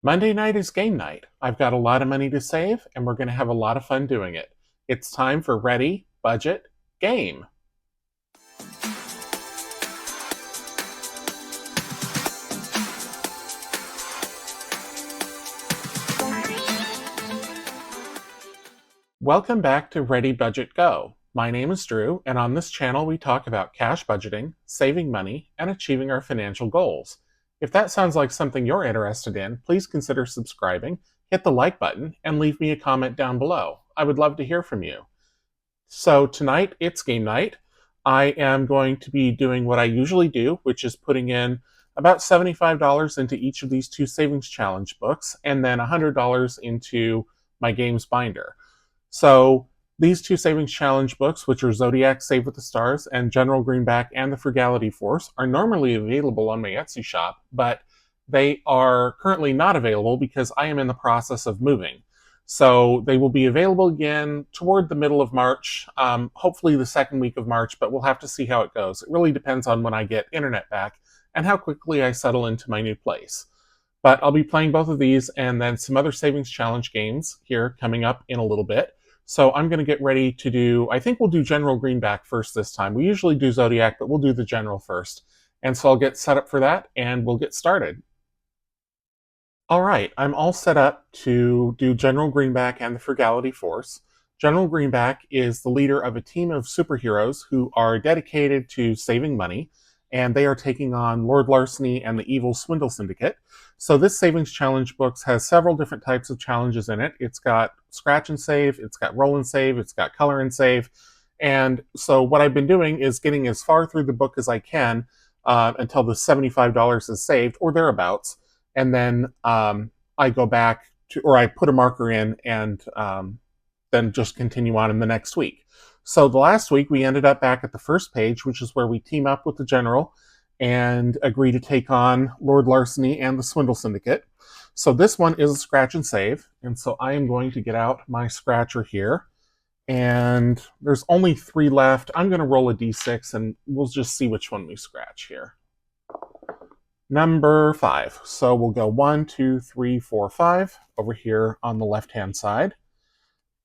Monday night is game night. I've got a lot of money to save, and we're going to have a lot of fun doing it. It's time for Ready, Budget, Game. Welcome back to Ready, Budget, Go. My name is Drew, and on this channel we talk about cash budgeting, saving money, and achieving our financial goals. If that sounds like something you're interested in, please consider subscribing, hit the like button, and leave me a comment down below. I would love to hear from you. So tonight, it's game night. I am going to be doing what I usually do, which is putting in about $75 into each of these two savings challenge books, and then $100 into my games binder. So these two savings challenge books, which are Zodiac, Save with the Stars, and General Greenback and the Frugality Force, are normally available on my Etsy shop, but they are currently not available because I am in the process of moving. So they will be available again toward the middle of March, hopefully the second week of March, but we'll have to see how it goes. It really depends on when I get internet back and how quickly I settle into my new place. But I'll be playing both of these and then some other savings challenge games here coming up in a little bit. So I'm going to get ready to do, I think we'll do General Greenback first this time. We usually do Zodiac, but we'll do the General first. And so I'll get set up for that and we'll get started. All right, I'm all set up to do General Greenback and the Frugality Force. General Greenback is the leader of a team of superheroes who are dedicated to saving money, and they are taking on Lord Larceny and the evil Swindle Syndicate. So this Savings Challenge book has several different types of challenges in it. It's got scratch and save, it's got roll and save, it's got color and save. And so what I've been doing is getting as far through the book as I can until the $75 is saved, or thereabouts. And then I go back to, or I put a marker in and then just continue on in the next week. So the last week we ended up back at the first page, which is where we team up with the General and agree to take on Lord Larceny and the Swindle Syndicate. So this one is a scratch and save, and so I am going to get out my scratcher here. And there's only 3 left. I'm going to roll a d6 and we'll just see which one we scratch here. Number 5. So we'll go 1, 2, 3, 4, 5 over here on the left-hand side.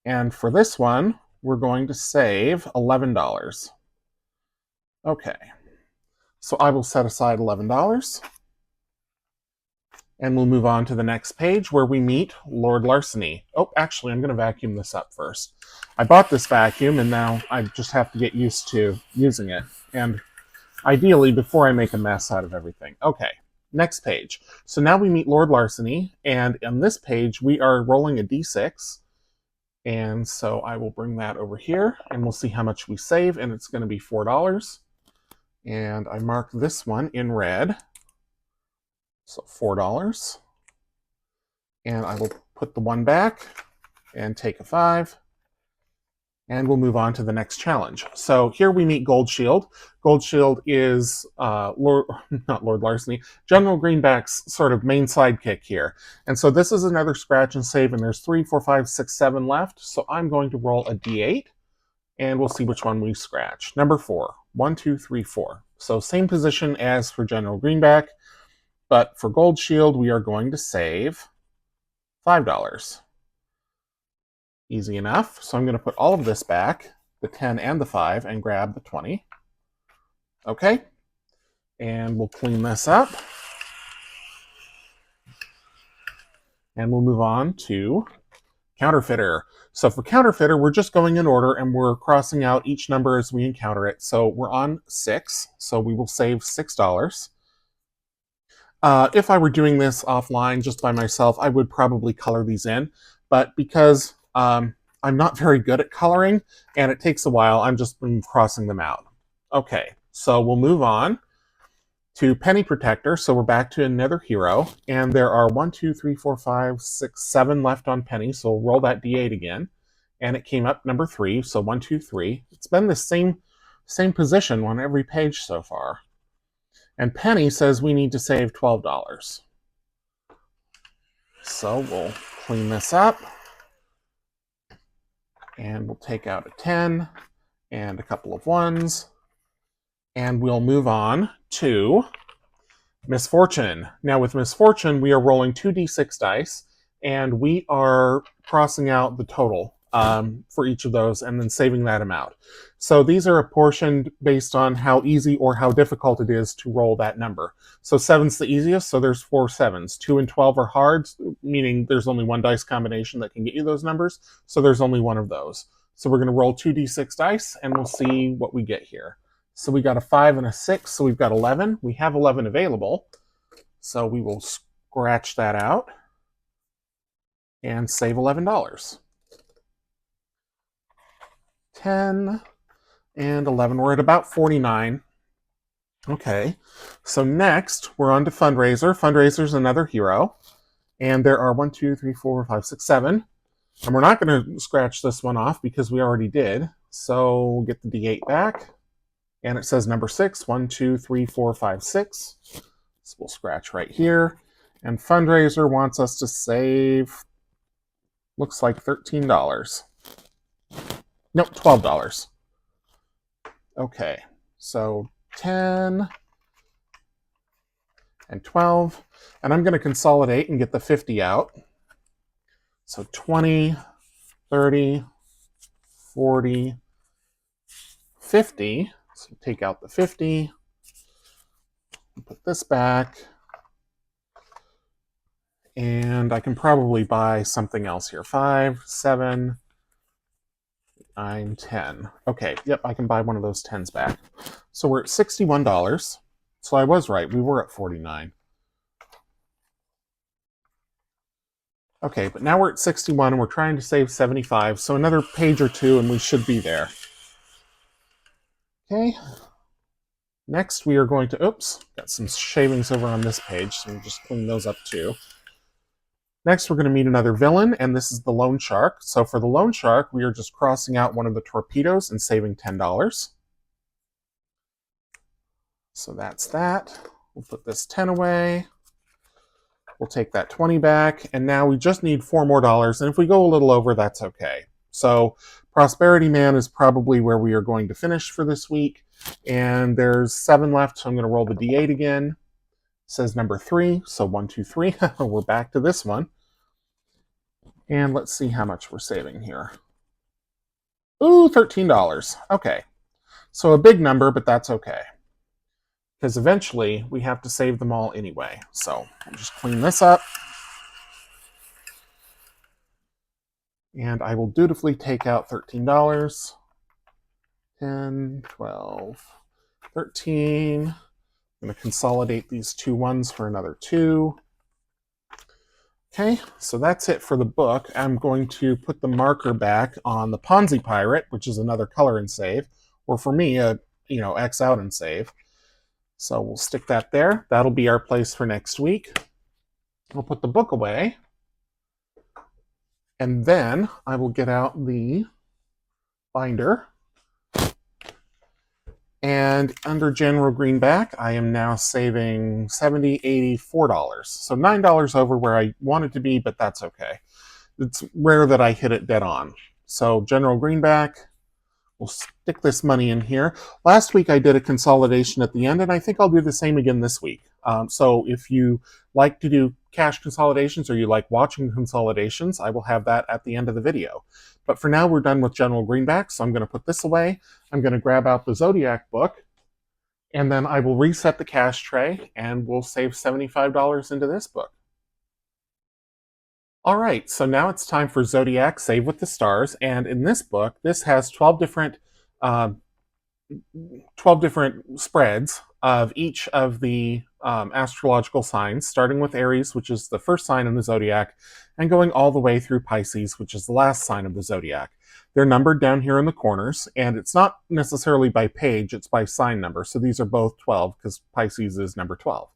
And for this one, we're going to save $11. Okay. So I will set aside $11. And we'll move on to the next page where we meet Lord Larceny. Oh, actually, I'm going to vacuum this up first. I bought this vacuum, and now I just have to get used to using it. And ideally, before I make a mess out of everything. Okay, next page. So now we meet Lord Larceny, and on this page, we are rolling a d6. And so I will bring that over here, and we'll see how much we save, and it's going to be $4. And I mark this one in red. So $4. And I will put the 1 back and take a 5. And we'll move on to the next challenge. So here we meet Gold Shield. Gold Shield is not Lord Larceny, General Greenback's sort of main sidekick here. And so this is another scratch and save, and there's 3, 4, 5, 6, 7 left. So I'm going to roll a d8, and we'll see which one we scratch. Number 4. 1, 2, 3, 4. So same position as for General Greenback, but for Gold Shield, we are going to save $5. Easy enough. So I'm going to put all of this back, the 10 and the 5, and grab the 20. Okay. And we'll clean this up. And we'll move on to Counterfeiter. So for Counterfeiter, we're just going in order and we're crossing out each number as we encounter it. So we're on 6, so we will save $6. If I were doing this offline just by myself, I would probably color these in. But because I'm not very good at coloring, and it takes a while, I'm just crossing them out. Okay, so we'll move on to Penny Protector. So we're back to another hero, and there are 1, 2, 3, 4, 5, 6, 7 left on Penny, so we'll roll that d8 again. And it came up number 3, so 1, 2, 3. It's been the same position on every page so far. And Penny says we need to save $12. So we'll clean this up. And we'll take out a 10 and a couple of 1s. And we'll move on to Misfortune. Now with misfortune, we are rolling 2d6 dice, and we are crossing out the total for each of those and then saving that amount. So these are apportioned based on how easy or how difficult it is to roll that number. So 7's the easiest, so there's 4 7s. 2 and 12 are hard, meaning there's only one dice combination that can get you those numbers, so there's only one of those. So we're going to roll 2d6 dice, and we'll see what we get here. So we got a 5 and a 6, so we've got 11. We have 11 available, so we will scratch that out and save $11. 10 and 11. We're at about 49. Okay, so next we're on to fundraiser. Fundraiser's another hero, and there are 1, 2, 3, 4, 5, 6, 7. And we're not going to scratch this one off because we already did. So we'll get the D8 back. And it says number 6, 1, 2, 3, 4, 5, 6. So we'll scratch right here. And fundraiser wants us to save, looks like $13. Nope, $12. Okay, so 10 and 12. And I'm going to consolidate and get the 50 out. So 20, 30, 40, 50. So take out the 50. Put this back. And I can probably buy something else here. 5, 7, 9, 10. Okay, yep, I can buy one of those 10s back. So we're at $61. So I was right, we were at 49. Okay, but now we're at 61 and we're trying to save 75, so another page or two and we should be there. Okay. Next we are going to, oops, got some shavings over on this page, so we'll just clean those up too. Next we're going to meet another villain, and this is the Loan Shark. So for the Loan Shark, we are just crossing out one of the torpedoes and saving $10. So that's that. We'll put this 10 away. We'll take that 20 back, and now we just need 4 more dollars, and if we go a little over, that's okay. So Prosperity Man is probably where we are going to finish for this week, and there's 7 left, so I'm going to roll the D8 again. It says number 3, so 1, 2, 3. We're back to this one. And let's see how much we're saving here. Ooh, $13. Okay, so a big number, but that's okay, because eventually we have to save them all anyway. So I'll just clean this up. And I will dutifully take out $13. 10, 12, 13. I'm going to consolidate these 2 1s for another 2. Okay, so that's it for the book. I'm going to put the marker back on the Ponzi Pirate, which is another color and save, or for me, X out and save. So we'll stick that there. That'll be our place for next week. We'll put the book away. And then I will get out the binder. And under General Greenback, I am now saving $70, $84. So $9 over where I wanted to be, but that's okay. It's rare that I hit it dead on. So General Greenback, we'll stick this money in here. Last week I did a consolidation at the end, and I think I'll do the same again this week. So if you like to do cash consolidations or you like watching consolidations, I will have that at the end of the video. But for now, we're done with General Greenback, so I'm going to put this away. I'm going to grab out the Zodiac book, and then I will reset the cash tray, and we'll save $75 into this book. All right, so now it's time for Zodiac, Save with the Stars, and in this book, this has 12 different spreads of each of the astrological signs, starting with Aries, which is the first sign in the Zodiac, and going all the way through Pisces, which is the last sign of the Zodiac. They're numbered down here in the corners, and it's not necessarily by page, it's by sign number. So these are both 12, because Pisces is number 12.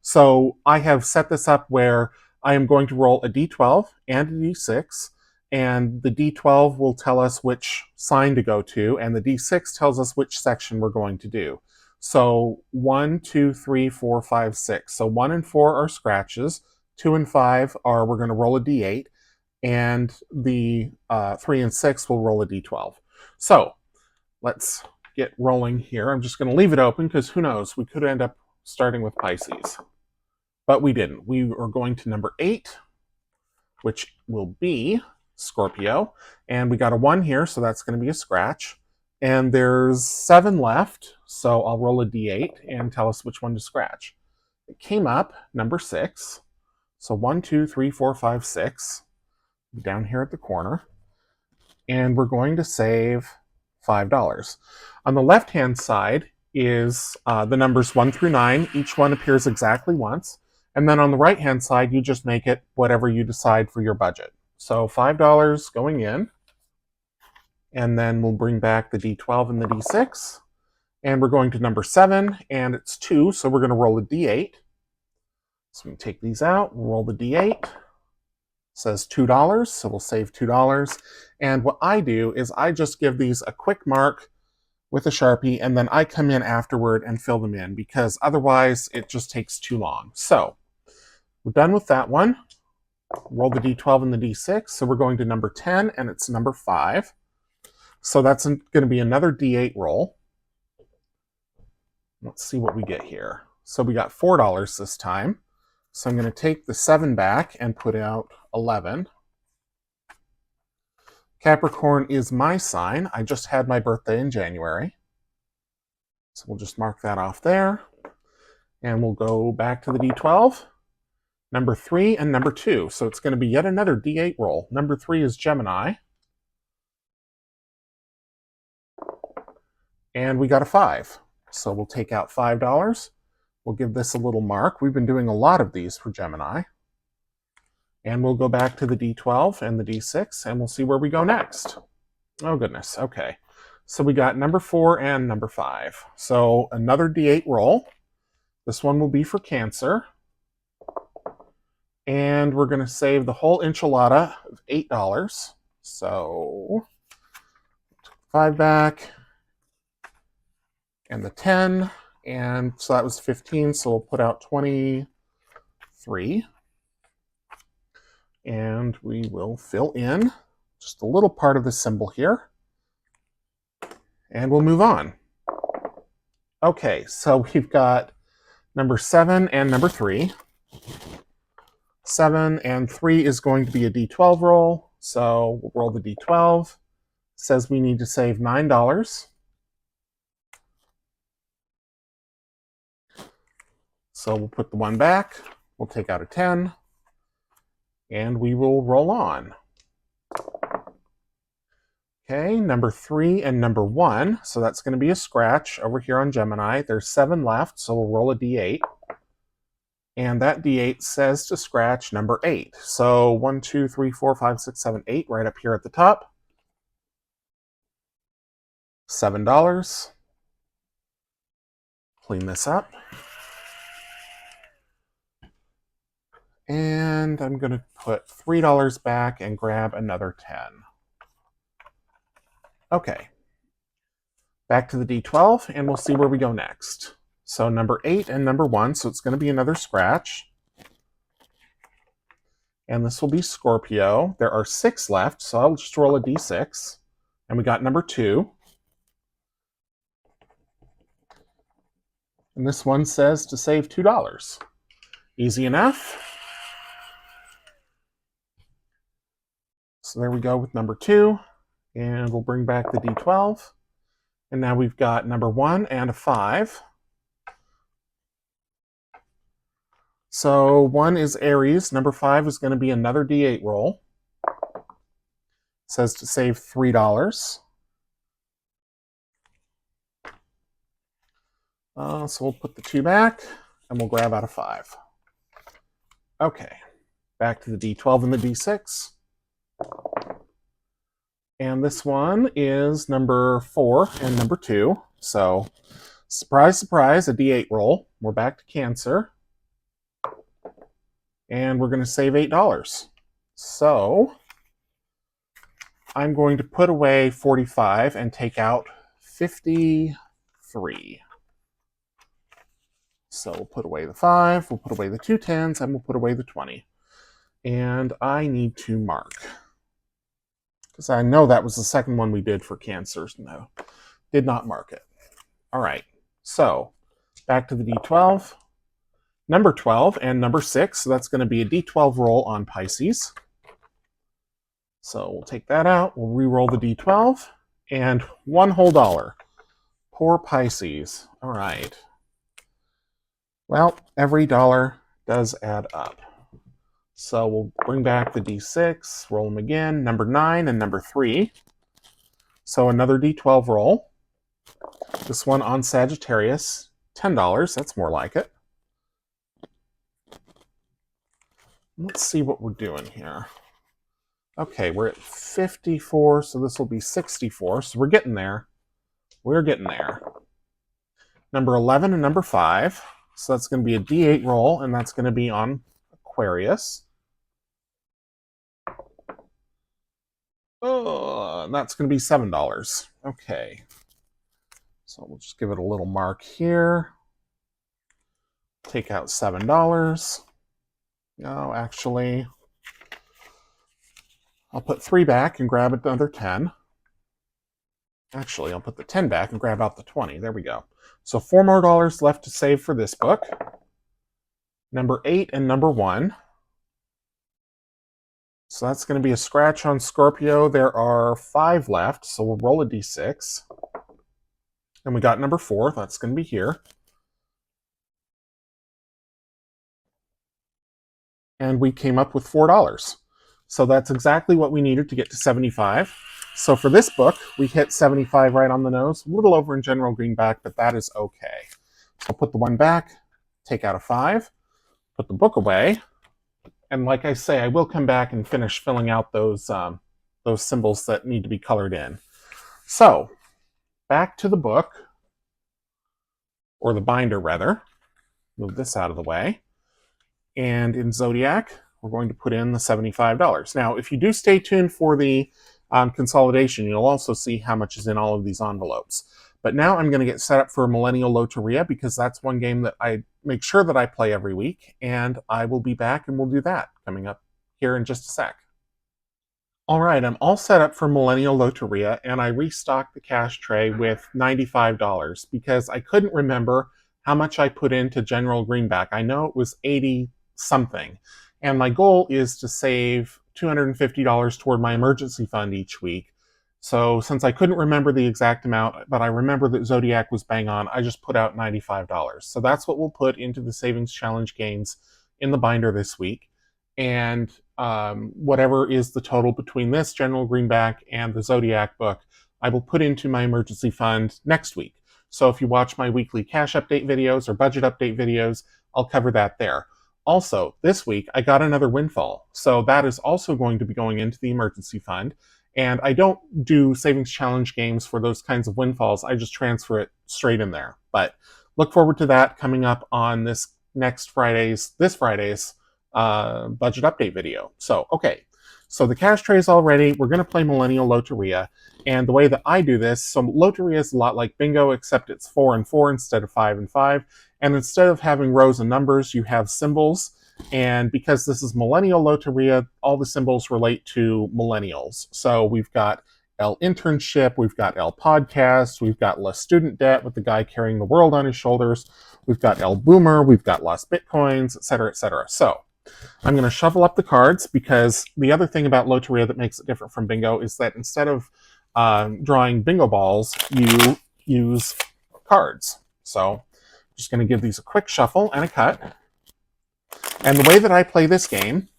So I have set this up where I am going to roll a d12 and a d6, and the d12 will tell us which sign to go to, and the d6 tells us which section we're going to do. So 1, 2, 3, 4, 5, 6. So 1 and 4 are scratches. 2 and 5 are, we're going to roll a d8. And the 3 and 6 will roll a d12. So let's get rolling here. I'm just going to leave it open because who knows, we could end up starting with Pisces. but we didn't. We are going to number 8, which will be Scorpio. And we got a 1 here, so that's going to be a scratch. And there's 7 left, so I'll roll a d8 and tell us which one to scratch. It came up number 6. So 1, 2, 3, 4, 5, 6. Down here at the corner. And we're going to save $5. On the left-hand side is the numbers 1 through 9. Each one appears exactly once. And then on the right-hand side, you just make it whatever you decide for your budget. So $5 going in. And then we'll bring back the D12 and the D6. And we're going to number 7, and it's 2, so we're going to roll a D8. So we take these out, we'll roll the D8. It says $2, so we'll save $2. And what I do is I just give these a quick mark with a Sharpie, and then I come in afterward and fill them in, because otherwise it just takes too long. So we're done with that one. Roll the D12 and the D6, so we're going to number 10, and it's number 5. So that's going to be another D8 roll. Let's see what we get here. So we got $4 this time. So I'm going to take the 7 back and put out 11. Capricorn is my sign. I just had my birthday in January. So we'll just mark that off there. And we'll go back to the D12. Number 3 and number 2. So it's going to be yet another D8 roll. Number 3 is Gemini. And we got a 5. So we'll take out $5. We'll give this a little mark. We've been doing a lot of these for Gemini. And we'll go back to the D12 and the D6, and we'll see where we go next. Oh, goodness. Okay. So we got number 4 and number 5. So another D8 roll. This one will be for Cancer. And we're going to save the whole enchilada of $8. So 5 back. And the 10. And so that was 15. So we'll put out 23. And we will fill in just a little part of the symbol here. And we'll move on. Okay, so we've got number 7 and number 3. 7 and 3 is going to be a D12 roll. So we'll roll the D12. It says we need to save $9. So we'll put the 1 back. We'll take out a 10. And we will roll on. Okay, number 3 and number 1. So that's going to be a scratch over here on Gemini. There's 7 left, so we'll roll a D8. And that D8 says to scratch number 8. So 1, 2, 3, 4, 5, 6, 7, 8 right up here at the top. $7. Clean this up. And I'm going to put $3 back and grab another 10. Okay. Back to the D12, and we'll see where we go next. So number 8 and number 1, so it's going to be another scratch. And this will be Scorpio. There are 6 left, so I'll just roll a D6. And we got number 2. And this one says to save $2. Easy enough. So there we go with number 2. And we'll bring back the D12. And now we've got number 1 and a 5. So 1 is Aries. Number 5 is going to be another D8 roll. It says to save $3. So we'll put the 2 back, and we'll grab out a 5. Okay, back to the D12 and the D6. And this one is number 4 and number 2. So, surprise, surprise, a D8 roll. We're back to Cancer. And we're going to save $8. So, I'm going to put away 45 and take out 53. So we'll put away the 5, we'll put away the 2 10s, and we'll put away the 20. And I need to mark. Because I know that was the second one we did for Cancer. No, did not mark it. All right, so back to the D12. number 12 and number 6. So that's going to be a D12 roll on Pisces. So we'll take that out. We'll re-roll the D12 and one whole dollar. Poor Pisces. All right. Well, every dollar does add up. So we'll bring back the D6, roll them again, number 9 and number 3. So another D12 roll. This one on Sagittarius, $10. That's more like it. Let's see what we're doing here. Okay, we're at 54, so this will be 64. So we're getting there. We're getting there. Number 11 and number 5. So that's going to be a D8 roll, and that's going to be on Aquarius. Oh, and that's going to be $7. Okay. So we'll just give it a little mark here. Take out $7. No, actually, I'll put 3 back and grab another 10. Actually, I'll put the 10 back and grab out the 20. There we go. So $4 more left to save for this book. Number 8 and number 1. So that's going to be a scratch on Scorpio. There are 5 left, so we'll roll a d6. And we got number 4. That's going to be here. And we came up with $4. So that's exactly what we needed to get to 75. So for this book, we hit 75 right on the nose. A little over in general greenback, but that is okay. So I'll put the 1 back, take out a 5, put the book away. And like I say, I will come back and finish filling out those symbols that need to be colored in. So, back to the book, or the binder rather. Move this out of the way. And in Zodiac, we're going to put in the $75. Now, if you do stay tuned for the consolidation, you'll also see how much is in all of these envelopes. But now I'm going to get set up for Millennial Loteria because that's one game that I make sure that I play every week, and I will be back and we'll do that coming up here in just a sec. All right, I'm all set up for Millennial Loteria, and I restocked the cash tray with $95 because I couldn't remember how much I put into General Greenback. I know it was 80 something, and my goal is to save $250 toward my emergency fund each week. So since I couldn't remember the exact amount, but I remember that Zodiac was bang on, I just put out $95. So that's what we'll put into the Savings Challenge games in the binder this week. And whatever is the total between this General Greenback and the Zodiac book, I will put into my emergency fund next week. So if you watch my weekly cash update videos or budget update videos, I'll cover that there. Also, this week, I got another windfall. So that is also going to be going into the emergency fund. And I don't do Savings Challenge games for those kinds of windfalls. I just transfer it straight in there. But look forward to that coming up on this Friday's budget update video. So, okay. So the cash tray is all ready. We're going to play Millennial Loteria. And the way that I do this, so Loteria is a lot like bingo, except it's 4 and 4 instead of 5 and 5. And instead of having rows and numbers, you have symbols. And because this is Millennial Loteria, all the symbols relate to millennials. So we've got L internship, we've got L podcast, we've got less student debt with the guy carrying the world on his shoulders, we've got L boomer, we've got lost bitcoins, etc., etc. So I'm going to shuffle up the cards because the other thing about Loteria that makes it different from bingo is that instead of drawing bingo balls, you use cards. So I'm just going to give these a quick shuffle and a cut. And the way that I play this game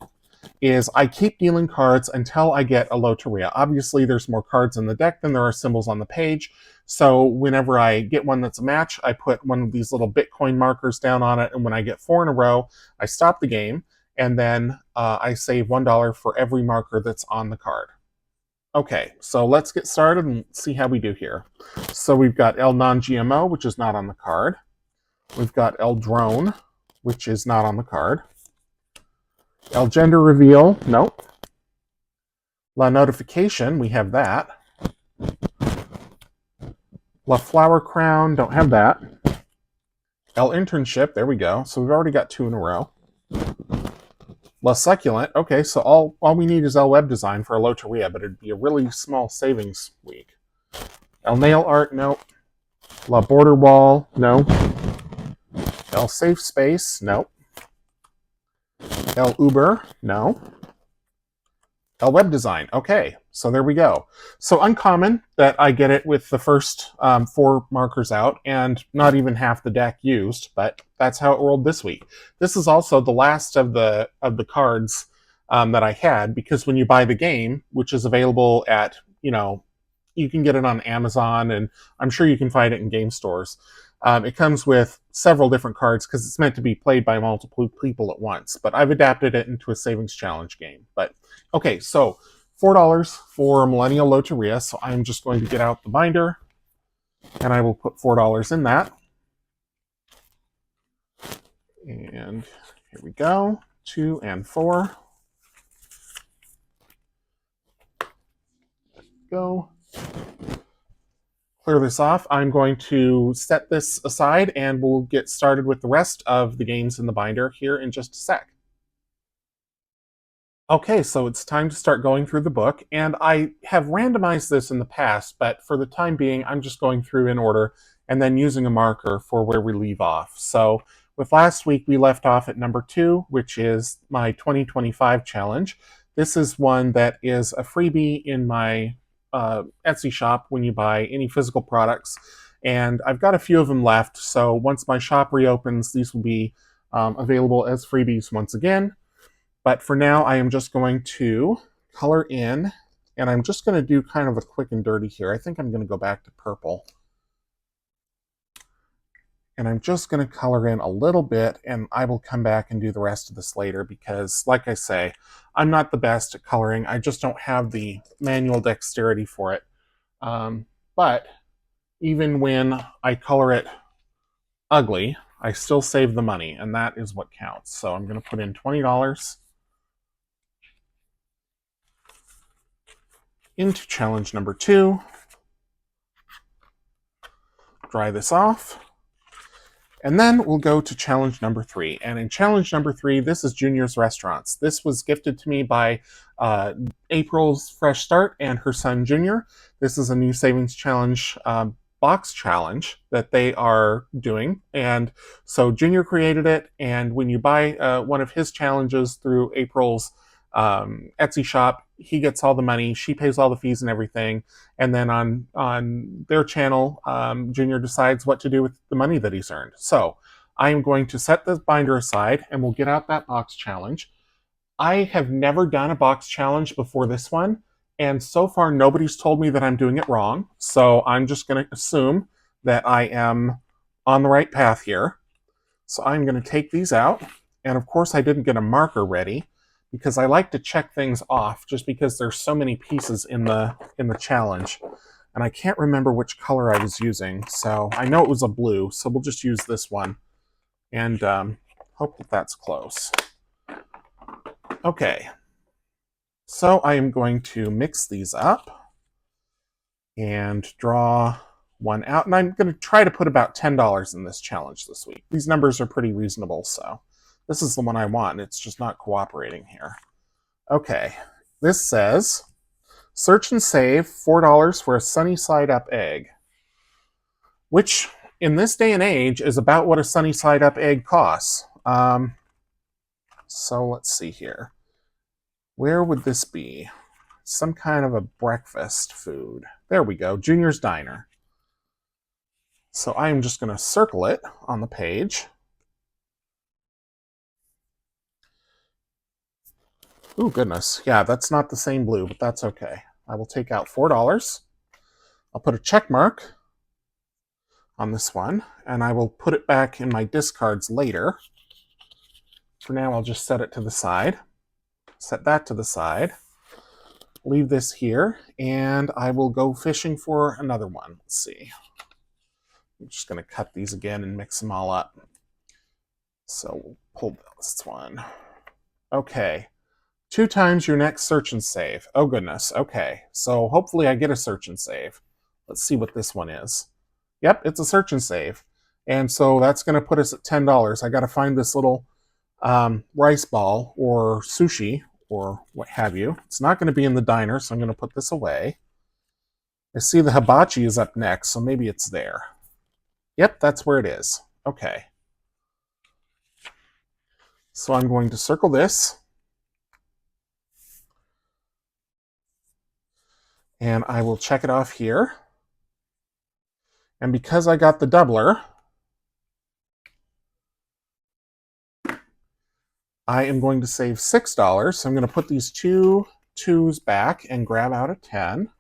is I keep dealing cards until I get a Loteria. Obviously, there's more cards in the deck than there are symbols on the page. So whenever I get one that's a match, I put one of these little Bitcoin markers down on it. And when I get 4 in a row, I stop the game. And then I save $1 for every marker that's on the card. Okay, so let's get started and see how we do here. So we've got L non-GMO, which is not on the card. We've got L drone, which is not on the card. L gender reveal, nope. La notification, we have that. La flower crown, don't have that. L internship, there we go. So we've already got 2 in a row. La succulent, okay, so all we need is L web design for a Loteria, but it'd be a really small savings week. L nail art, nope. La border wall, no. L safe space, nope. El Uber, no. El Web Design, okay, so there we go. So uncommon that I get it with the first 4 markers out and not even half the deck used, but that's how it rolled this week. This is also the last of the cards that I had, because when you buy the game, which is available at, you can get it on Amazon, and I'm sure you can find it in game stores. It comes with several different cards because it's meant to be played by multiple people at once, but I've adapted it into a savings challenge game. But okay, so $4 for Millennial Loteria, so I'm just going to get out the binder, and I will put $4 in that. And here we go, 2 and 4. Go. Clear this off. I'm going to set this aside, and we'll get started with the rest of the games in the binder here in just a sec. Okay, so it's time to start going through the book, and I have randomized this in the past, but for the time being, I'm just going through in order and then using a marker for where we leave off. So with last week, we left off at number 2, which is my 2025 challenge. This is one that is a freebie in my Etsy shop when you buy any physical products, and I've got a few of them left, so once my shop reopens, these will be available as freebies once again. But for now, I am just going to color in, and I'm just going to do kind of a quick and dirty here. I think I'm going to go back to purple. And I'm just going to color in a little bit, and I will come back and do the rest of this later because, like I say, I'm not the best at coloring. I just don't have the manual dexterity for it. But even when I color it ugly, I still save the money, and that is what counts. So I'm going to put in $20 into challenge number 2. Dry this off. And then we'll go to challenge number 3. And in challenge number 3, this is Junior's Restaurants. This was gifted to me by April's Fresh Start and her son Junior. This is a new savings challenge box challenge that they are doing. And so Junior created it. And when you buy one of his challenges through April's Etsy shop, he gets all the money, she pays all the fees and everything, and then on their channel, Junior decides what to do with the money that he's earned. So I am going to set the binder aside, and we'll get out that box challenge. I have never done a box challenge before this one, and so far nobody's told me that I'm doing it wrong, so I'm just going to assume that I am on the right path here. So I'm going to take these out, and of course I didn't get a marker ready, because I like to check things off just because there's so many pieces in the challenge. And I can't remember which color I was using, so I know it was a blue, so we'll just use this one. And hope that that's close. Okay, so I am going to mix these up and draw one out. And I'm going to try to put about $10 in this challenge this week. These numbers are pretty reasonable, so this is the one I want. It's just not cooperating here. Okay, this says, search and save $4 for a sunny side up egg, which in this day and age is about what a sunny side up egg costs. So let's see here. Where would this be? Some kind of a breakfast food. There we go, Junior's Diner. So I am just going to circle it on the page. Oh, goodness. Yeah, that's not the same blue, but that's okay. I will take out $4. I'll put a check mark on this one, and I will put it back in my discards later. For now, I'll just set it to the side. Set that to the side. Leave this here, and I will go fishing for another one. Let's see. I'm just going to cut these again and mix them all up. So we'll pull this one. Okay. 2 times your next search and save. Oh, goodness. Okay. So hopefully I get a search and save. Let's see what this one is. Yep, it's a search and save. And so that's going to put us at $10. I got to find this little rice ball or sushi or what have you. It's not going to be in the diner, so I'm going to put this away. I see the hibachi is up next, so maybe it's there. Yep, that's where it is. Okay. So I'm going to circle this. And I will check it off here. And because I got the doubler, I am going to save $6. So I'm going to put these two twos back and grab out a 10.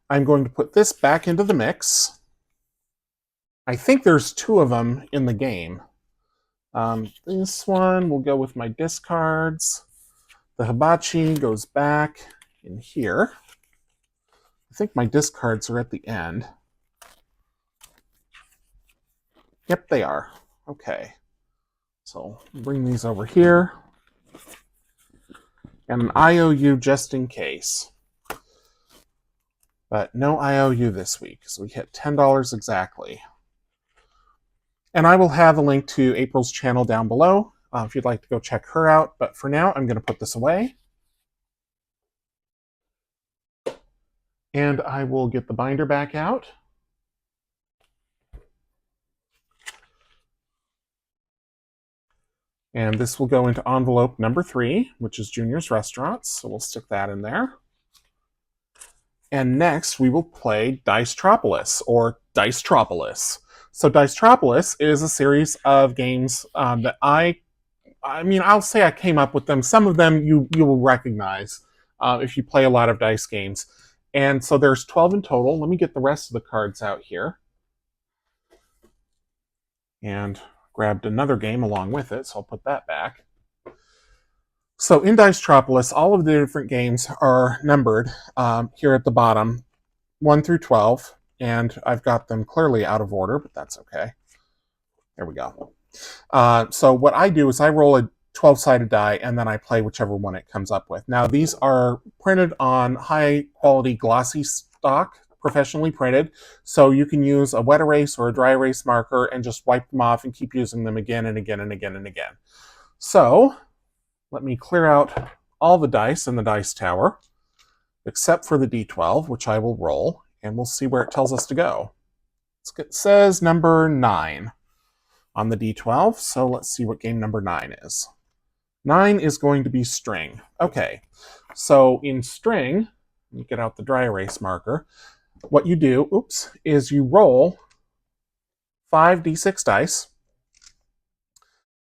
I'm going to put this back into the mix. I think there's 2 of them in the game. This one will go with my discards. The hibachi goes back in here. I think my discards are at the end. Yep, they are. Okay. So bring these over here. And an IOU just in case. But no IOU this week, so we hit $10 exactly. And I will have a link to April's channel down below if you'd like to go check her out. But for now, I'm going to put this away. And I will get the binder back out. And this will go into envelope number 3, which is Junior's Restaurants. So we'll stick that in there. And next, we will play Dicetropolis, or Dicetropolis. So Dicetropolis is a series of games that I'll say I came up with them. Some of them you will recognize if you play a lot of dice games. And so there's 12 in total. Let me get the rest of the cards out here. And grabbed another game along with it, so I'll put that back. So in Dicetropolis, all of the different games are numbered here at the bottom, 1 through 12, and I've got them clearly out of order, but that's okay. There we go. So what I do is I roll a 12-sided die, and then I play whichever one it comes up with. Now, these are printed on high-quality glossy stock, professionally printed, so you can use a wet erase or a dry erase marker and just wipe them off and keep using them again and again and again and again. So let me clear out all the dice in the dice tower, except for the D12, which I will roll, and we'll see where it tells us to go. It says number 9 on the D12, so let's see what game number 9 is. 9 is going to be string. Okay, so in string, let me get out the dry erase marker. What you do, is you roll 5 d6 dice.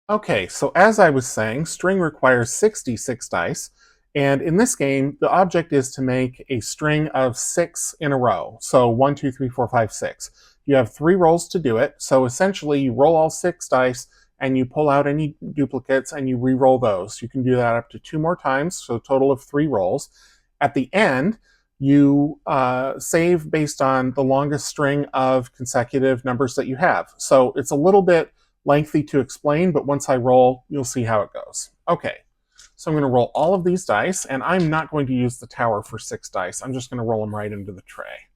Okay, so as I was saying, string requires 66 dice, and in this game, the object is to make a string of 6 in a row. So 1, 2, 3, 4, 5, 6. You have 3 rolls to do it, so essentially you roll all 6 dice, and you pull out any duplicates, and you re-roll those. You can do that up to 2 more times, so a total of 3 rolls. At the end, you save based on the longest string of consecutive numbers that you have. So it's a little bit lengthy to explain, but once I roll, you'll see how it goes. Okay, so I'm going to roll all of these dice, and I'm not going to use the tower for 6 dice. I'm just going to roll them right into the tray.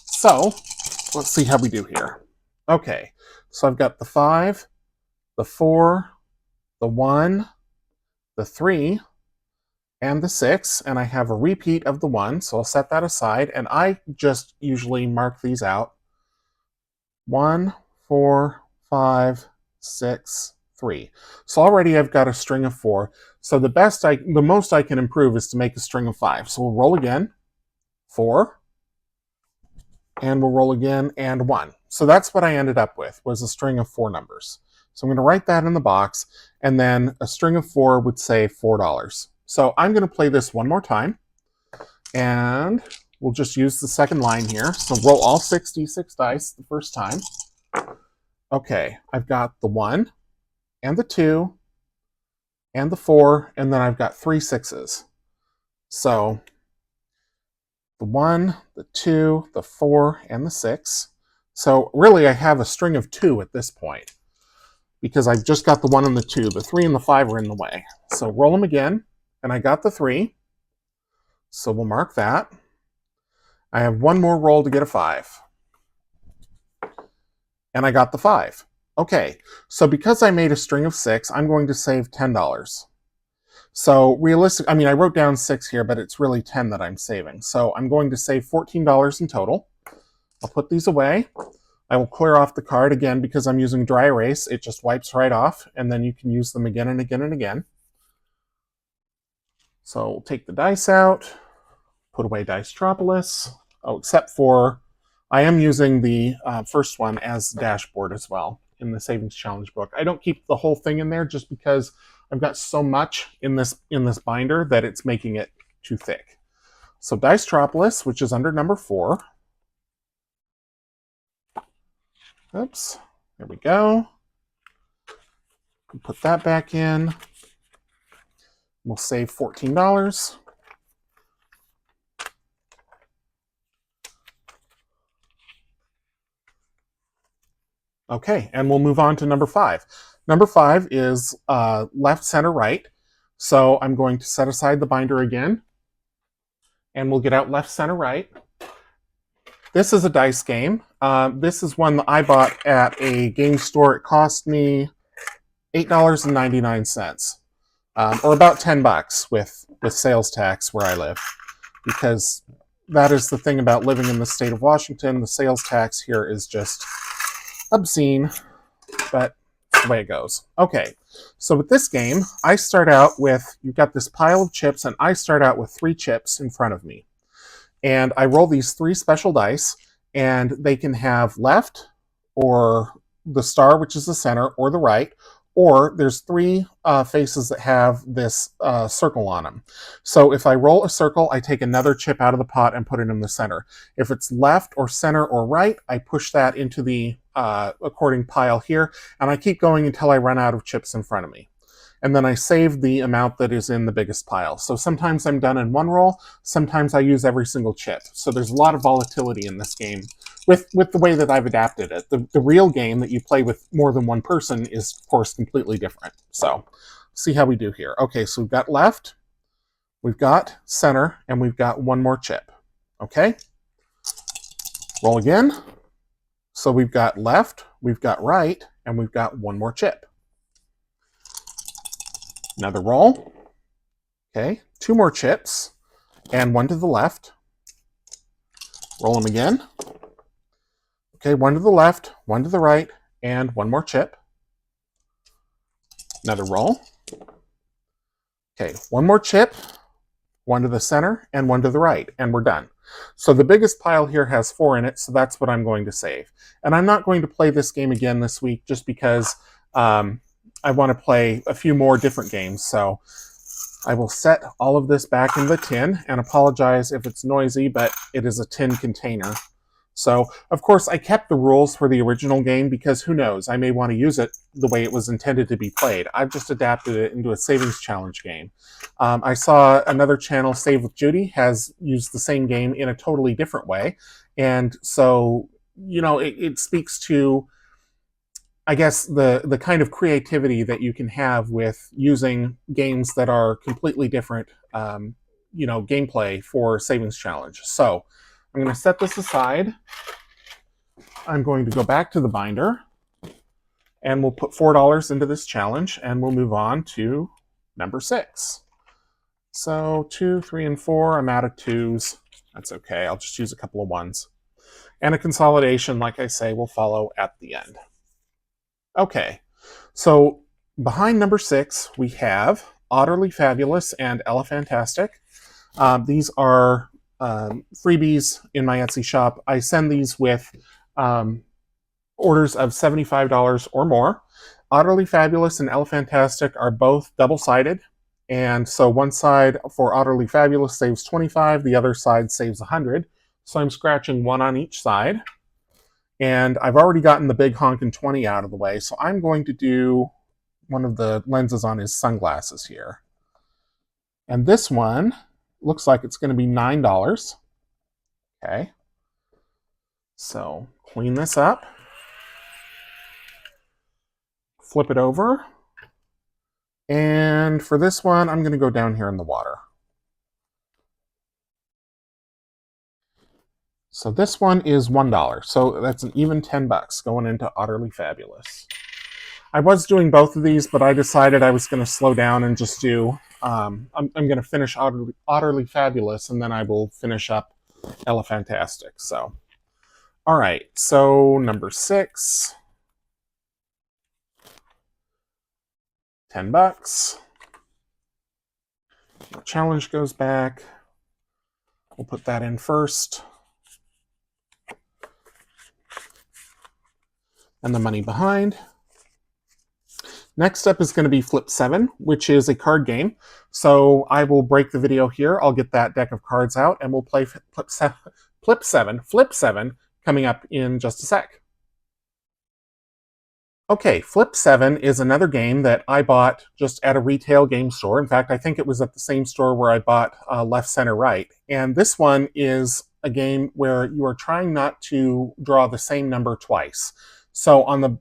So let's see how we do here. Okay, so I've got the 5, the 4, the 1, the 3, and the 6, and I have a repeat of the 1, so I'll set that aside, and I just usually mark these out. 1, 4, 5, 6, 3. So already I've got a string of 4. So the most I can improve is to make a string of 5. So we'll roll again, 4, and we'll roll again, and 1. So that's what I ended up with, was a string of 4 numbers. So I'm going to write that in the box, and then a string of 4 would say $4. So I'm going to play this one more time, and we'll just use the second line here. So roll all 66 dice the first time. Okay, I've got the 1, and the 2, and the 4, and then I've got 3 6s. So the 1, the 2, the 4, and the 6. So really I have a string of 2 at this point, because I've just got the 1 and the 2. The 3 and the 5 are in the way. So roll them again. And I got the 3, so we'll mark that. I have one more roll to get a 5. And I got the 5. Okay, so because I made a string of 6, I'm going to save $10. So I wrote down 6 here, but it's really 10 that I'm saving. So I'm going to save $14 in total. I'll put these away. I will clear off the card again because I'm using dry erase. It just wipes right off, and then you can use them again and again and again. So we'll take the dice out, put away Dicetropolis. Oh, except for I am using the first one as the dashboard as well in the Savings Challenge book. I don't keep the whole thing in there just because I've got so much in this binder that it's making it too thick. So Dicetropolis, which is under number 4. Oops, there we go. Put that back in. We'll save $14. Okay, and we'll move on to number 5. Number 5 is left, center, right. So I'm going to set aside the binder again, and we'll get out left, center, right. This is a dice game. This is one that I bought at a game store. It cost me $8.99, or about $10 with sales tax where I live, because that is the thing about living in the state of Washington. The sales tax here is just obscene, but that's the way it goes. Okay, so with this game, I start out with, you've got this pile of chips, and I start out with 3 chips in front of me. And I roll these 3 special dice, and they can have left, or the star, which is the center, or the right, or there's 3 faces that have this circle on them. So if I roll a circle, I take another chip out of the pot and put it in the center. If it's left or center or right, I push that into the according pile here, and I keep going until I run out of chips in front of me. And then I save the amount that is in the biggest pile. So sometimes I'm done in one roll, sometimes I use every single chip. So there's a lot of volatility in this game with the way that I've adapted it. The real game that you play with more than one person is, of course, completely different. So see how we do here. Okay, so we've got left, we've got center, and we've got one more chip. Okay, roll again. So we've got left, we've got right, and we've got one more chip. Another roll. Okay, 2 more chips, and one to the left. Roll them again. Okay, one to the left, one to the right, and one more chip. Another roll. Okay, one more chip, one to the center, and one to the right, and we're done. So the biggest pile here has 4 in it, so that's what I'm going to save. And I'm not going to play this game again this week just because I want to play a few more different games. So I will set all of this back in the tin, and apologize if it's noisy, but it is a tin container. So, of course, I kept the rules for the original game because who knows, I may want to use it the way it was intended to be played. I've just adapted it into a savings challenge game. I saw another channel, Save with Judy, has used the same game in a totally different way. And so, you know, it speaks to, I guess, the kind of creativity that you can have with using games that are completely different, you know, gameplay for savings challenge. So I'm going to set this aside. I'm going to go back to the binder, and we'll put $4 into this challenge, and we'll move on to number 6. So 2, 3, and 4, I'm out of 2s. That's okay, I'll just use a couple of 1s. And a consolidation, like I say, will follow at the end. Okay, so behind number 6, we have Utterly Fabulous and Elephantastic. These are freebies in my Etsy shop. I send these with orders of $75 or more. Utterly Fabulous and Elephantastic are both double-sided, and so one side for Utterly Fabulous saves 25, the other side saves 100. So I'm scratching 1 on each side. And I've already gotten the big honkin' 20 out of the way, so I'm going to do one of the lenses on his sunglasses here. And this one looks like it's going to be $9. Okay. So clean this up. Flip it over. And for this one, I'm going to go down here in the water. So this one is $1. So that's an even $10 going into Utterly Fabulous. I was doing both of these, but I decided I was going to slow down and just do, I'm going to finish Utterly Fabulous, and then I will finish up Elephantastic. So All right, so number 6, $10. The challenge goes back. We'll put that in first. And the money behind. Next up is going to be Flip 7, which is a card game. So I will break the video here. I'll get that deck of cards out, and we'll play Flip 7 coming up in just a sec. Okay, Flip 7 is another game that I bought just at a retail game store. In fact, I think it was at the same store where I bought Left, Center, Right. And this one is a game where you are trying not to draw the same number twice. So on the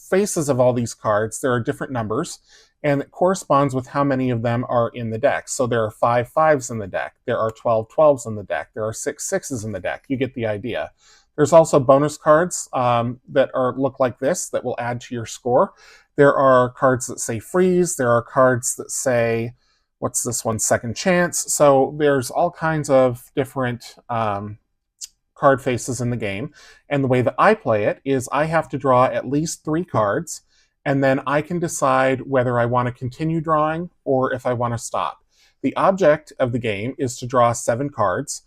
faces of all these cards, there are different numbers, and it corresponds with how many of them are in the deck. So there are 5 5s in the deck. There are 12 12s in the deck. There are 6 6s in the deck. You get the idea. There's also bonus cards that look like this that will add to your score. There are cards that say freeze. There are cards that say, what's this one, second chance. So there's all kinds of different card faces in the game. And the way that I play it is I have to draw at least 3 cards, and then I can decide whether I want to continue drawing or if I want to stop. The object of the game is to draw 7 cards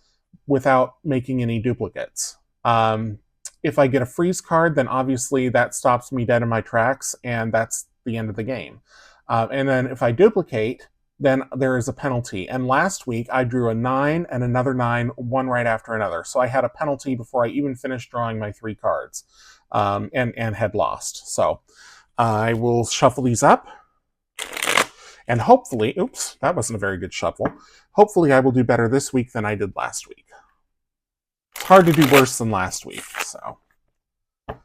without making any duplicates. If I get a freeze card, then obviously that stops me dead in my tracks, and that's the end of the game. And then if I duplicate, then there is a penalty. And last week I drew a 9 and another 9, one right after another. So I had a penalty before I even finished drawing my 3 cards, and had lost. So I will shuffle these up, and hopefully, oops, that wasn't a very good shuffle. Hopefully I will do better this week than I did last week. It's hard to do worse than last week, so. Okay,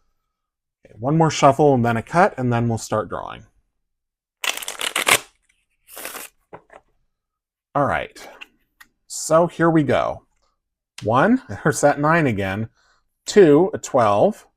one more shuffle and then a cut, and then we'll start drawing. All right, so here we go. 1, there's that 9 again. 2, a 12.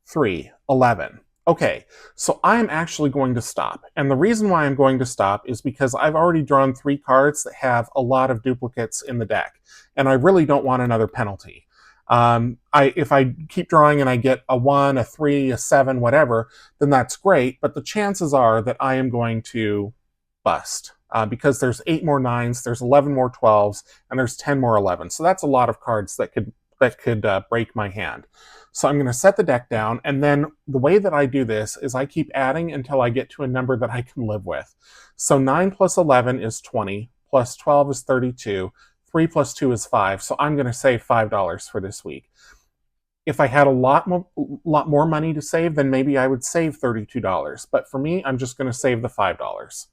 3, 11. Okay, so I'm actually going to stop. And the reason why I'm going to stop is because I've already drawn 3 cards that have a lot of duplicates in the deck, and I really don't want another penalty. If I keep drawing and I get a 1, a 3, a 7, whatever, then that's great, but the chances are that I am going to bust. Because there's 8 more 9s, there's 11 more 12s, and there's 10 more 11s. So that's a lot of cards that could break my hand. So I'm going to set the deck down, and then the way that I do this is I keep adding until I get to a number that I can live with. So 9 plus 11 is 20, plus 12 is 32, 3 plus 2 is 5, so I'm going to save $5 for this week. If I had a lot more money to save, then maybe I would save $32. But for me, I'm just going to save the $5.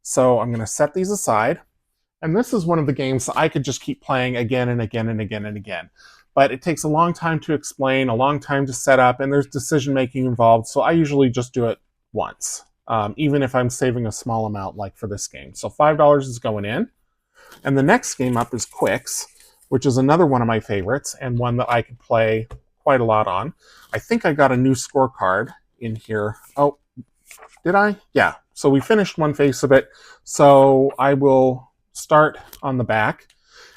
So I'm going to set these aside. And this is one of the games that I could just keep playing again and again and again and again. But it takes a long time to explain, a long time to set up, and there's decision making involved. So I usually just do it once, even if I'm saving a small amount like for this game. So $5 is going in. And the next game up is Quicks, which is another one of my favorites and one that I could play quite a lot on. I think I got a new scorecard in here. Oh, did I? Yeah. So we finished one face of it. So I will start on the back.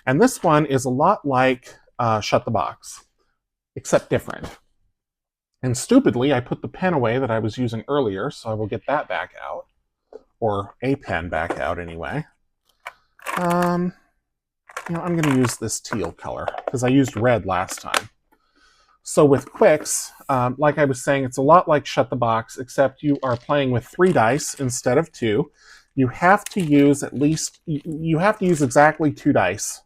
And this one is a lot like Shut the Box, except different. And stupidly, I put the pen away that I was using earlier, so I will get that back out. Or a pen back out anyway. I'm going to use this teal color, because I used red last time. So with Quicks, like I was saying, it's a lot like Shut the Box, except you are playing with 3 dice instead of 2. You have to use exactly 2 dice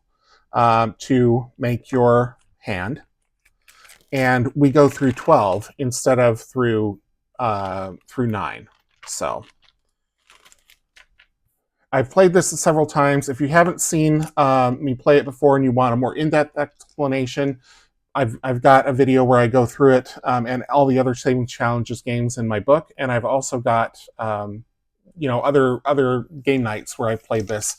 to make your hand. And we go through 12 instead of through 9. So I've played this several times. If you haven't seen me play it before and you want a more in-depth explanation, I've got a video where I go through it and all the other savings challenges games in my book, and I've also got other game nights where I've played this,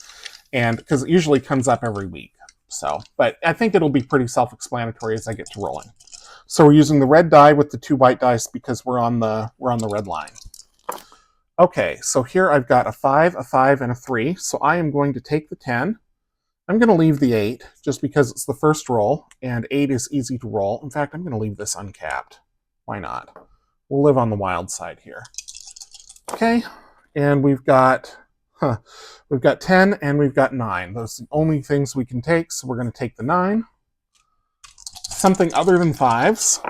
and because it usually comes up every week. So, but I think it'll be pretty self-explanatory as I get to rolling. So we're using the red die with the 2 white dice because we're on the red line. Okay, so here I've got a 5, and a 3. So I am going to take the 10, I'm going to leave the 8 just because it's the first roll, and 8 is easy to roll. In fact, I'm going to leave this uncapped. Why not? We'll live on the wild side here. Okay, and we've got 10 and we've got 9. Those are the only things we can take, so we're going to take the 9. Something other than 5s.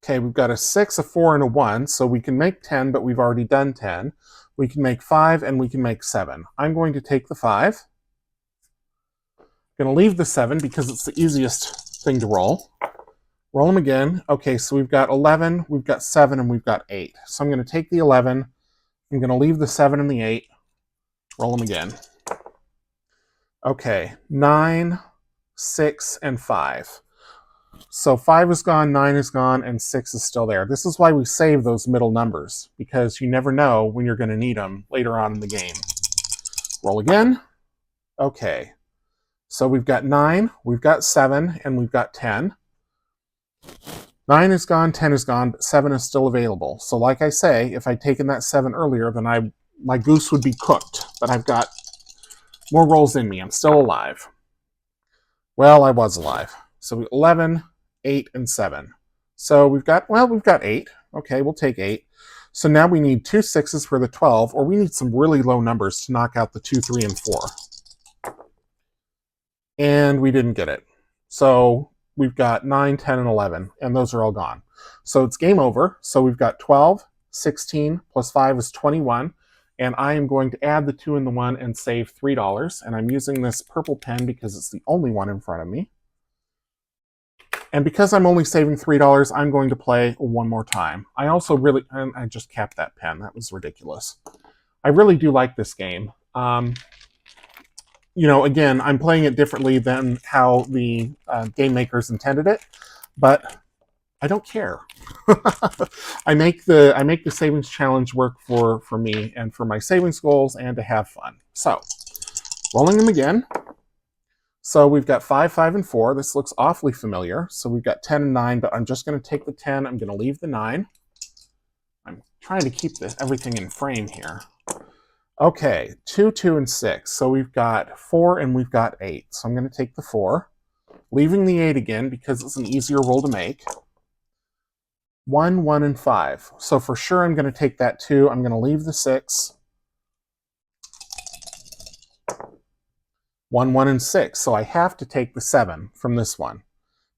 Okay, we've got a 6, a 4, and a 1, so we can make 10, but we've already done 10. We can make 5, and we can make 7. I'm going to take the 5. I'm going to leave the 7 because it's the easiest thing to roll. Roll them again. Okay, so we've got 11, we've got 7, and we've got 8. So I'm going to take the 11. I'm going to leave the 7 and the 8. Roll them again. Okay, 9, 6, and 5. So 5 is gone, 9 is gone, and 6 is still there. This is why we save those middle numbers, because you never know when you're going to need them later on in the game. Roll again. Okay, so we've got 9, we've got 7, and we've got 10. 9 is gone, 10 is gone, but 7 is still available. So like I say, if I'd taken that 7 earlier, then my goose would be cooked. But I've got more rolls in me. I'm still alive. Well, I was alive. So 11, 8, and 7. So we've got 8. Okay, we'll take 8. So now we need 2 6s for the 12, or we need some really low numbers to knock out the 2, 3, and 4. And we didn't get it. So we've got 9, 10, and 11, and those are all gone. So it's game over. So we've got 12, 16, plus 5 is 21, and I am going to add the 2 and the 1 and save $3, and I'm using this purple pen because it's the only one in front of me. And because I'm only saving $3, I'm going to play one more time. I also really, and I just capped that pen. That was ridiculous. I really do like this game. Again, I'm playing it differently than how the game makers intended it, but I don't care. I make the savings challenge work for me and for my savings goals and to have fun. So, rolling them again. So we've got 5, 5, and 4. This looks awfully familiar. So we've got 10 and 9, but I'm just going to take the 10. I'm going to leave the 9. I'm trying to keep everything in frame here. Okay, 2, 2, and 6. So we've got 4 and we've got 8. So I'm going to take the 4, leaving the 8 again because it's an easier roll to make. 1, 1, and 5. So for sure I'm going to take that 2. I'm going to leave the 6. 1, 1, and 6. So I have to take the 7 from this one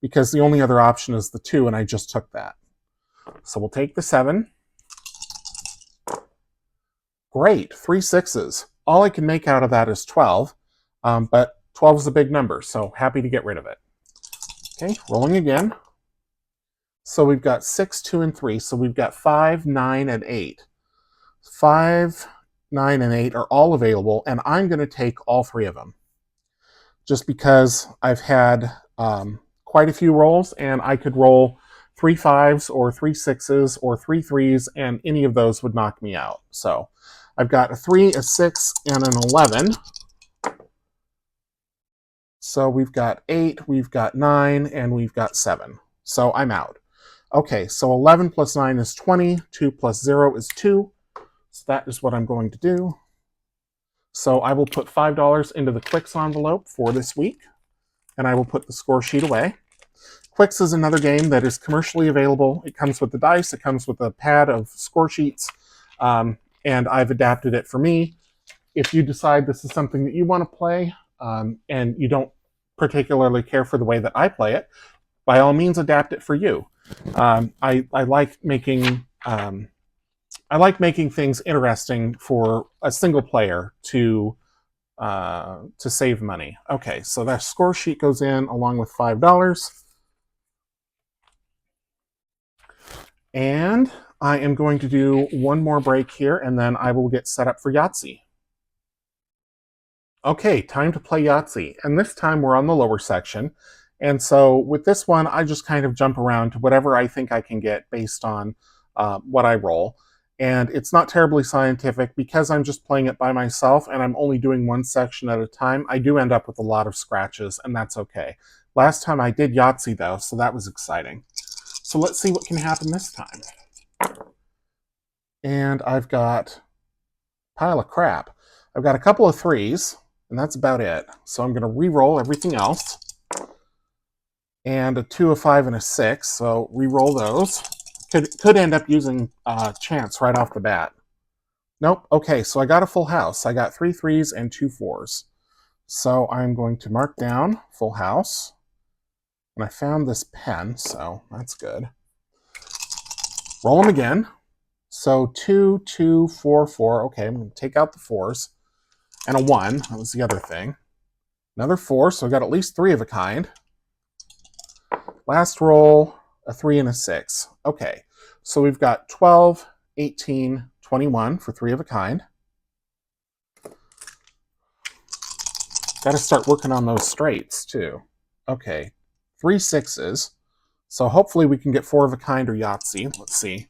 because the only other option is the 2, and I just took that. So we'll take the 7. Great, 3 6s. All I can make out of that is 12, but 12 is a big number, so happy to get rid of it. Okay, rolling again. So we've got 6, 2, and 3. So we've got 5, 9, and 8. 5, 9, and 8 are all available, and I'm going to take all 3 of them. Just because I've had quite a few rolls, and I could roll 3 5s or 3 6s or 3 3s, and any of those would knock me out. So I've got a 3, a 6, and an 11. So we've got 8, we've got 9, and we've got 7. So I'm out. Okay, so 11 plus 9 is 20. 2 plus 0 is 2. So that is what I'm going to do. So I will put $5 into the Quicks envelope for this week, and I will put the score sheet away. Quicks is another game that is commercially available. It comes with the dice, it comes with a pad of score sheets, and I've adapted it for me. If you decide this is something that you want to play, and you don't particularly care for the way that I play it, by all means adapt it for you. I like making things interesting for a single player to save money. Okay, so that score sheet goes in along with $5. And I am going to do one more break here, and then I will get set up for Yahtzee. Okay, time to play Yahtzee. And this time we're on the lower section. And so with this one, I just kind of jump around to whatever I think I can get based on what I roll. And it's not terribly scientific because I'm just playing it by myself and I'm only doing one section at a time. I do end up with a lot of scratches, and that's okay. Last time I did Yahtzee, though, so that was exciting. So let's see what can happen this time. And I've got a pile of crap. I've got a couple of 3s. And that's about it. So I'm going to re-roll everything else. And a 2, a 5, and a 6. So re-roll those. Could end up using chance right off the bat. Nope. Okay, so I got a full house. I got 3 3s and 2 4s. So I'm going to mark down full house. And I found this pen, so that's good. Roll them again. So 2, 2, 4, 4. Okay, I'm going to take out the 4s. And a 1. That was the other thing. Another 4, so I got at least 3 of a kind. Last roll, a 3 and a 6. Okay, so we've got 12, 18, 21 for 3 of a kind. Got to start working on those straights, too. Okay, 3 6s. So hopefully we can get 4 of a kind or Yahtzee. Let's see.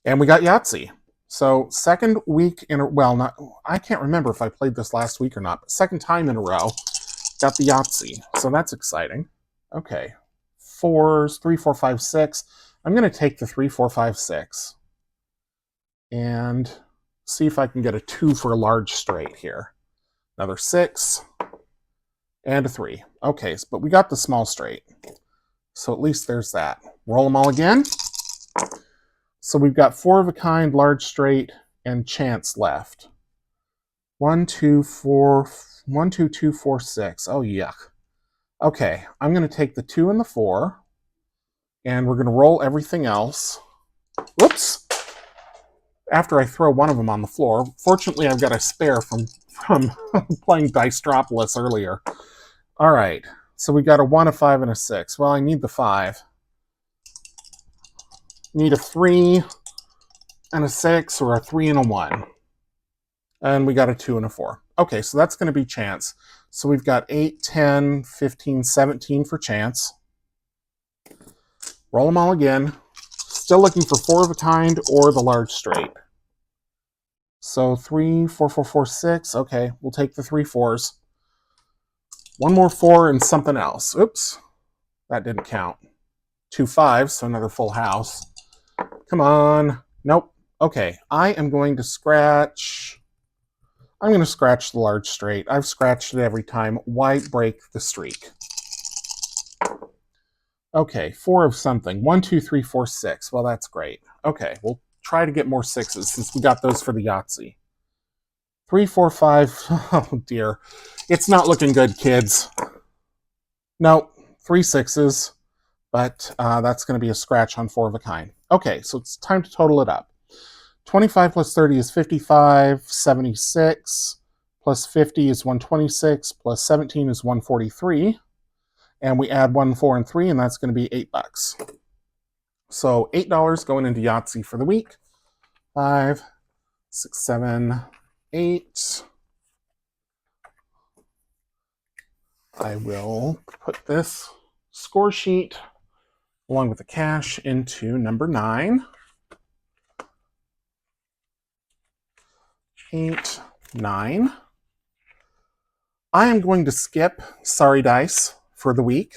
And we got Yahtzee. So second week in a I can't remember if I played this last week or not, but second time in a row, got the Yahtzee. So that's exciting. Okay, 4s, 3, 4, 5, 6. I'm going to take the 3, 4, 5, 6 and see if I can get a 2 for a large straight here. Another 6 and a 3. Okay, but we got the small straight. So at least there's that. Roll them all again. So we've got 4 of a kind, large straight, and chance left. 1, 2, 4, 1, 2, 2, 4, 6. Oh, yuck. Okay, I'm going to take the 2 and the 4, and we're going to roll everything else. Whoops! After I throw one of them on the floor. Fortunately, I've got a spare from playing Dicetropolis earlier. All right, so we got a 1, a 5, and a 6. Well, I need the 5. Need a 3 and a 6, or a 3 and a 1. And we got a 2 and a 4. Okay, so that's going to be chance. So we've got 8, 10, 15, 17 for chance. Roll them all again. Still looking for 4 of a kind or the large straight. So 3, 4, 4, 4, 6. Okay, we'll take the 3 4s. One more 4 and something else. Oops, that didn't count. 2 5s, so another full house. Come on. Nope. Okay, I am going to scratch. I'm going to scratch the large straight. I've scratched it every time. Why break the streak? Okay, 4 of something. 1, 2, 3, 4, 6. Well, that's great. Okay, we'll try to get more 6s since we got those for the Yahtzee. 3, 4, 5. Oh, dear. It's not looking good, kids. No, 3 6s, but that's going to be a scratch on 4 of a kind. Okay, so it's time to total it up. 25 plus 30 is 55, 76, plus 50 is 126, plus 17 is 143, and we add 1, 4, and 3, and that's going to be $8. So $8 going into Yahtzee for the week. 5, 6, 7, 8. I will put this score sheet along with the cash into number 9. 8, 9. I am going to skip Sorry Dice for the week,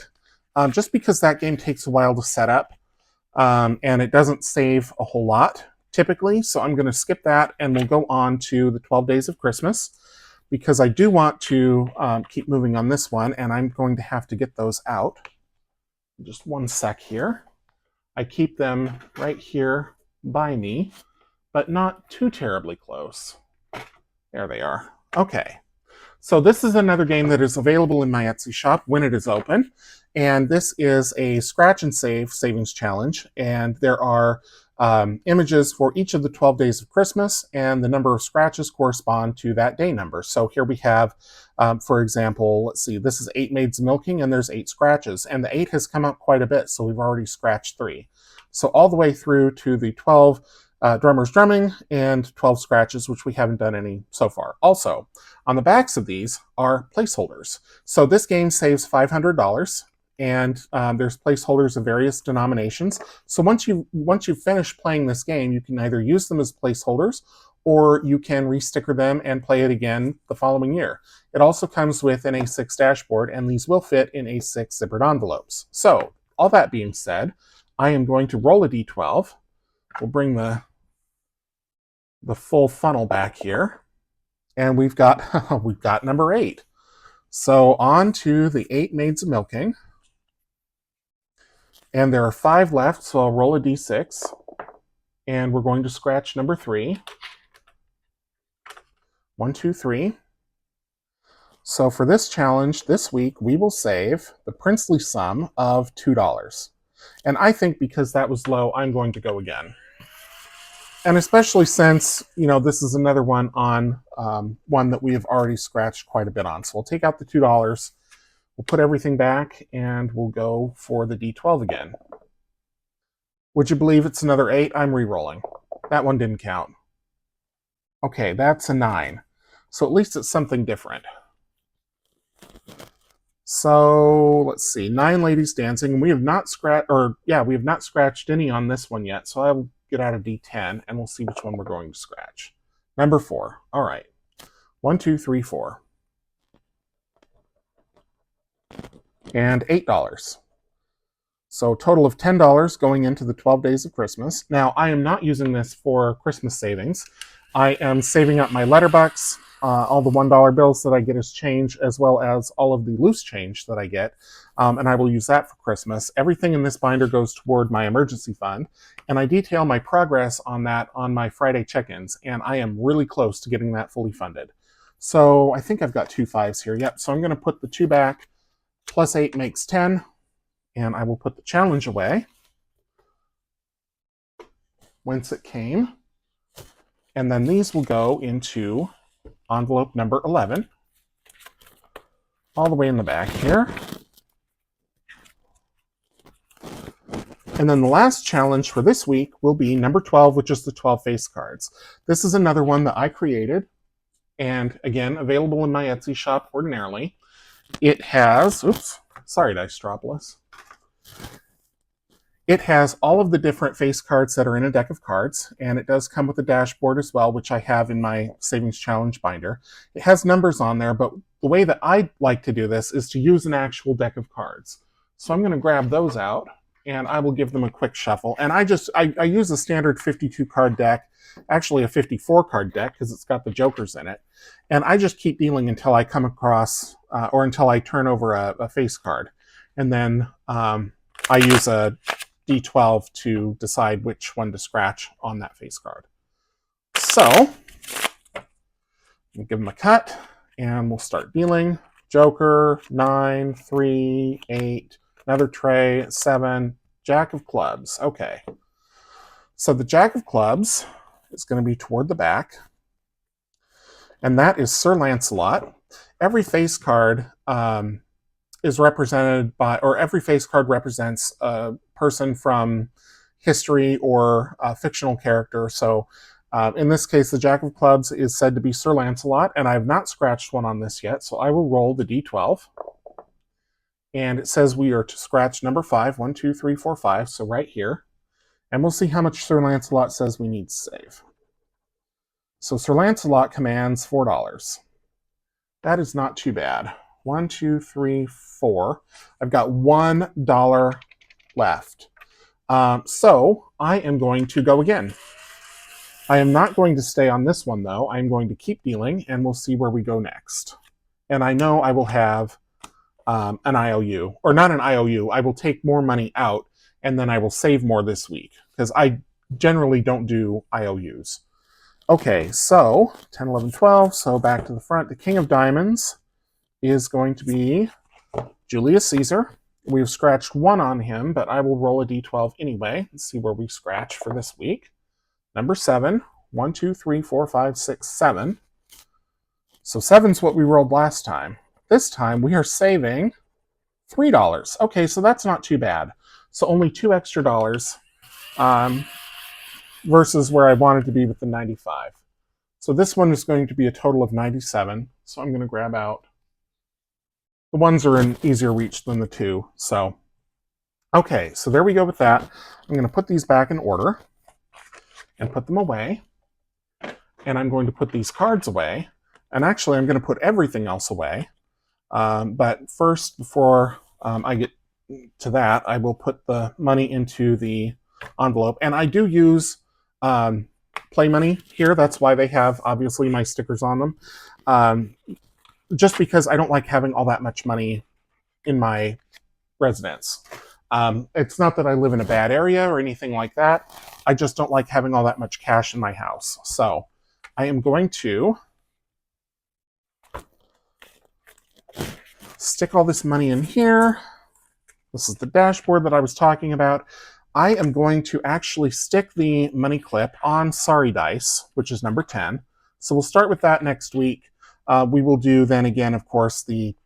just because that game takes a while to set up, and it doesn't save a whole lot, typically, so I'm going to skip that, and we'll go on to the 12 Days of Christmas, because I do want to keep moving on this one, and I'm going to have to get those out. Just one sec here. I keep them right here by me, but not too terribly close. There they are. Okay. So this is another game that is available in my Etsy shop when it is open. And this is a scratch and save savings challenge. And there are images for each of the 12 days of Christmas, and the number of scratches correspond to that day number. So here we have, for example, let's see, this is 8 maids milking, and there's 8 scratches. And the 8 has come up quite a bit, so we've already scratched 3. So all the way through to the 12 drummers drumming and 12 scratches, which we haven't done any so far. Also, on the backs of these are placeholders. So this game saves $500, and there's placeholders of various denominations. So once you've finished playing this game, you can either use them as placeholders, or you can resticker them and play it again the following year. It also comes with an A6 dashboard, and these will fit in A6 zippered envelopes. So all that being said, I am going to roll a D12. We'll bring the full funnel back here. And we've got we've got number 8. So on to the 8 maids of milking. And there are 5 left, so I'll roll a d6. And we're going to scratch number 3. 1, 2, 3. So for this challenge this week, we will save the princely sum of $2. And I think because that was low, I'm going to go again. And especially since, this is another one on one that we have already scratched quite a bit on. So we'll take out the $2, we'll put everything back, and we'll go for the D12 again. Would you believe it's another 8? I'm re-rolling. That one didn't count. Okay, that's a 9. So at least it's something different. So let's see, 9 ladies dancing, and we have not scratched any on this one yet. So I will get out a D10, and we'll see which one we're going to scratch. Number 4. All right. 1, 2, 3, 4. And $8. So a total of $10 going into the 12 days of Christmas. Now, I am not using this for Christmas savings. I am saving up my letterbucks, all the $1 bills that I get as change, as well as all of the loose change that I get, and I will use that for Christmas. Everything in this binder goes toward my emergency fund, and I detail my progress on that on my Friday check-ins, and I am really close to getting that fully funded. So I think I've got 2 5s here. Yep, so I'm going to put the 2 back, plus 8 makes 10, and I will put the challenge away, whence it came, and then these will go into envelope number 11, all the way in the back here. And then the last challenge for this week will be number 12, which is the 12 face cards. This is another one that I created, and again, available in my Etsy shop ordinarily. It has, sorry Dicedropolis. It has all of the different face cards that are in a deck of cards, and it does come with a dashboard as well, which I have in my Savings Challenge binder. It has numbers on there, but the way that I like to do this is to use an actual deck of cards. So I'm going to grab those out, and I will give them a quick shuffle. And I use a standard 52 card deck, actually a 54 card deck, because it's got the jokers in it. And I just keep dealing until I come across, or until I turn over a face card. And then I use a D12 to decide which one to scratch on that face card. So, we'll give them a cut, and we'll start dealing. Joker, 9, 3, 8, another tray, 7, Jack of clubs. Okay. So the Jack of clubs is going to be toward the back, and that is Sir Lancelot. Every face card is represented by, or every face card represents a person from history or a fictional character. So in this case, the Jack of clubs is said to be Sir Lancelot, and I have not scratched one on this yet, so I will roll the D12. And it says we are to scratch number 5, 1, 2, 3, 4, 5, so right here. And we'll see how much Sir Lancelot says we need to save. So Sir Lancelot commands $4. That is not too bad. 1, 2, 3, 4. I've got $1 left. So I am going to go again. I am not going to stay on this one, though. I'm going to keep dealing, and we'll see where we go next. And I know I will have an IOU, or not an IOU. I will take more money out, and then I will save more this week, because I generally don't do IOUs. Okay, so 10, 11, 12. So back to the front. The King of Diamonds is going to be Julius Caesar. We've scratched 1 on him, but I will roll a d12 anyway and see where we scratch for this week. Number 7. 1, 2, 3, 4, 5, 6, 7. So 7's what we rolled last time. This time we are saving $3. Okay, so that's not too bad. So only $2 extra versus where I wanted to be with the 95. So this one is going to be a total of 97. So I'm going to grab out. The ones are in easier reach than the 2. So, okay, so there we go with that. I'm going to put these back in order and put them away. And I'm going to put these cards away. And actually, I'm going to put everything else away. But first, before I get to that, I will put the money into the envelope. And I do use play money here. That's why they have, obviously, my stickers on them. Just because I don't like having all that much money in my residence. It's not that I live in a bad area or anything like that. I just don't like having all that much cash in my house. So I am going to stick all this money in here. This is the dashboard that I was talking about. I am going to actually stick the money clip on Sorry Dice, which is number 10. So we'll start with that next week. We will do then again, of course, the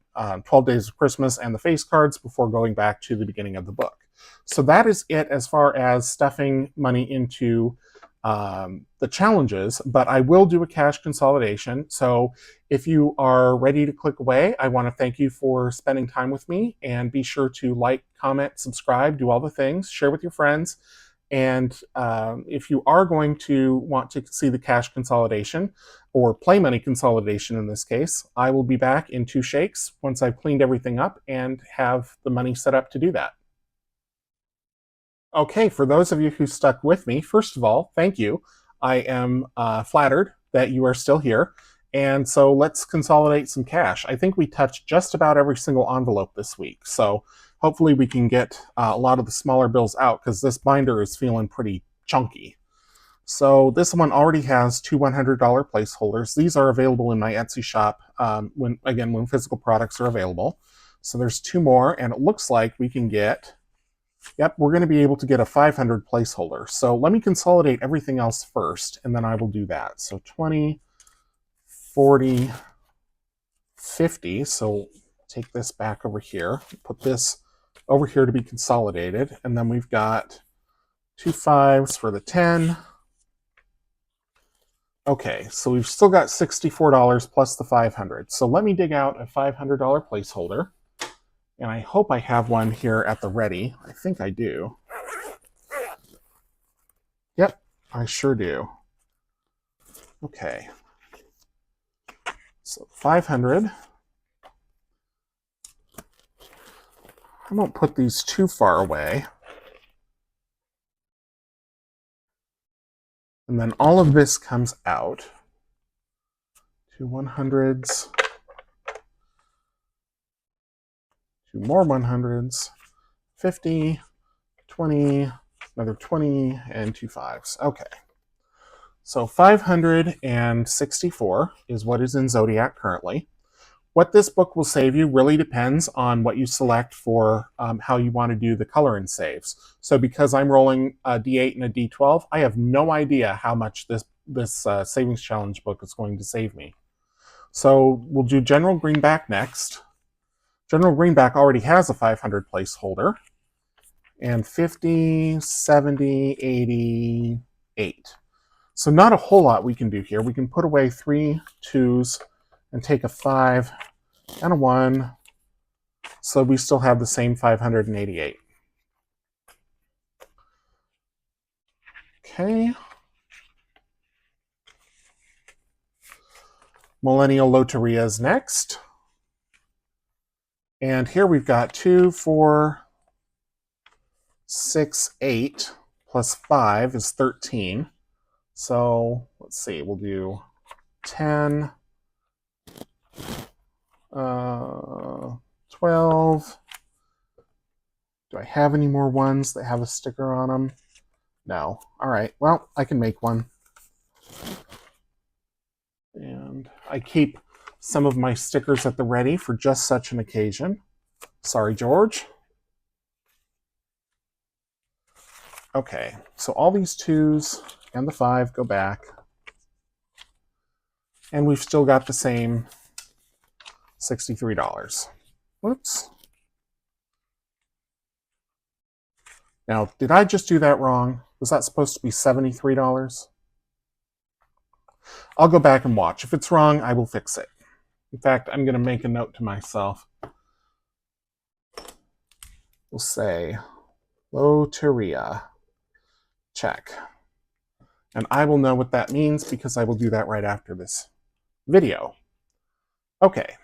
12 Days of Christmas and the face cards before going back to the beginning of the book. So that is it as far as stuffing money into the challenges, but I will do a cash consolidation. So if you are ready to click away, I want to thank you for spending time with me, and be sure to like, comment, subscribe, do all the things, share with your friends. And if you are going to want to see the cash consolidation, or play money consolidation in this case, I will be back in 2 shakes once I've cleaned everything up and have the money set up to do that. Okay, for those of you who stuck with me, first of all, thank you. I am flattered that you are still here. And so let's consolidate some cash. I think we touched just about every single envelope this week. So hopefully we can get a lot of the smaller bills out, because this binder is feeling pretty chunky. So this one already has 2 $100 placeholders. These are available in my Etsy shop when physical products are available. So there's 2 more, and it looks like we can get, yep, we're going to be able to get a 500 placeholder. So let me consolidate everything else first, and then I will do that. So 20, 40, 50. So take this back over here, put this over here to be consolidated, and then we've got 2 5s for the 10. Okay, so we've still got $64 plus the 500. So let me dig out a $500 placeholder. And I hope I have one here at the ready. I think I do. Yep, I sure do. Okay. So 500. I won't put these too far away. And then all of this comes out. 2 100s. 2 more 100s. 50, 20, another 20, and 2 5s. Okay. So 564 is what is in Zodiac currently. What this book will save you really depends on what you select for how you want to do the color and saves. So because I'm rolling a D8 and a D12, I have no idea how much this Savings Challenge book is going to save me. So we'll do General Greenback next. General Greenback already has a 500 placeholder. And 50, 70, 88. So not a whole lot we can do here. We can put away 3 2s and take a 5 and a 1. So we still have the same 588. Okay. Millennial Loteria is next. And here we've got 2, 4, 6, 8 plus 5 is 13. So let's see, we'll do 10, 12. Do I have any more ones that have a sticker on them? No. All right, well, I can make one. And I keep some of my stickers at the ready for just such an occasion. Sorry, George. Okay, so all these 2s and the 5 go back. And we've still got the same $63. Whoops. Now, did I just do that wrong? Was that supposed to be $73? I'll go back and watch. If it's wrong, I will fix it. In fact, I'm going to make a note to myself. We'll say Loteria. Check. And I will know what that means because I will do that right after this video. Okay.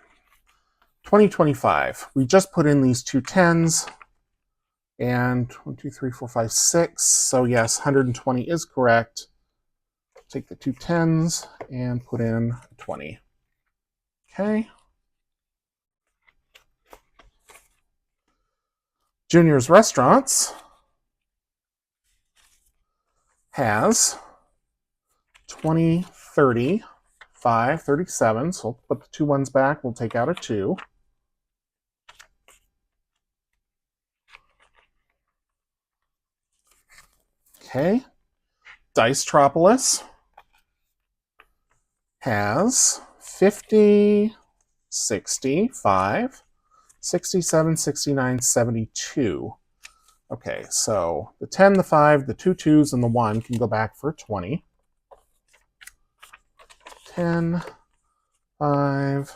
2025. We just put in these 2 10s. And 1, 2, 3, 4, 5, 6. So yes, 120 is correct. take the 2 10s and put in a 20. Okay. Junior's Restaurants has 20, 30, 5, 37. So we'll put the 2 ones back. We'll take out a 2. Okay. Dicetropolis has 50, 65, 67, 69, 72. Okay, so the 10, the 5, the 2 2s, and the 1 can go back for 20. 10, 5,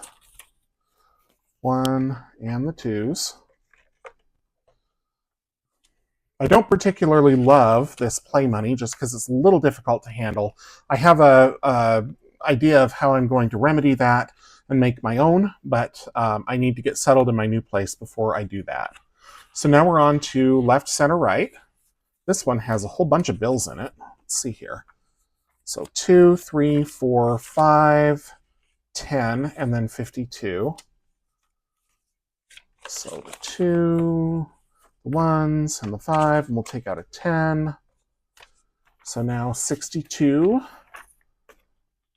1, and the 2s. I don't particularly love this play money just because it's a little difficult to handle. I have a idea of how I'm going to remedy that and make my own, but I need to get settled in my new place before I do that. So now we're on to left, center, right. This one has a whole bunch of bills in it. Let's see here. So 2, 3, 4, 5, 10, and then 52. So the 2, the 1s, and the 5, and we'll take out a 10. So now 62.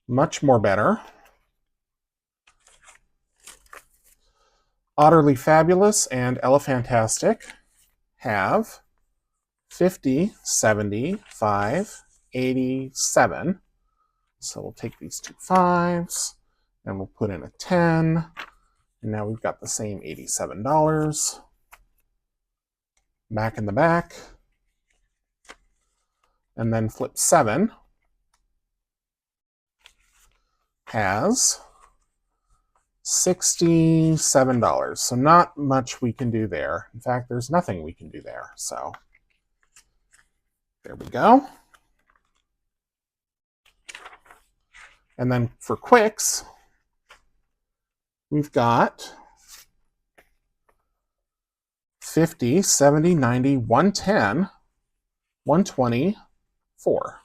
Much more better. Utterly Fabulous and Elephantastic have 50, 75, 87. So we'll take these 2 5s and we'll put in a 10. And now we've got the same $87. Back in the back. And then Flip 7 has $67. So not much we can do there. In fact, there's nothing we can do there. So there we go. And then for quicks, we've got 50, 70, 90, 110, 120, 4.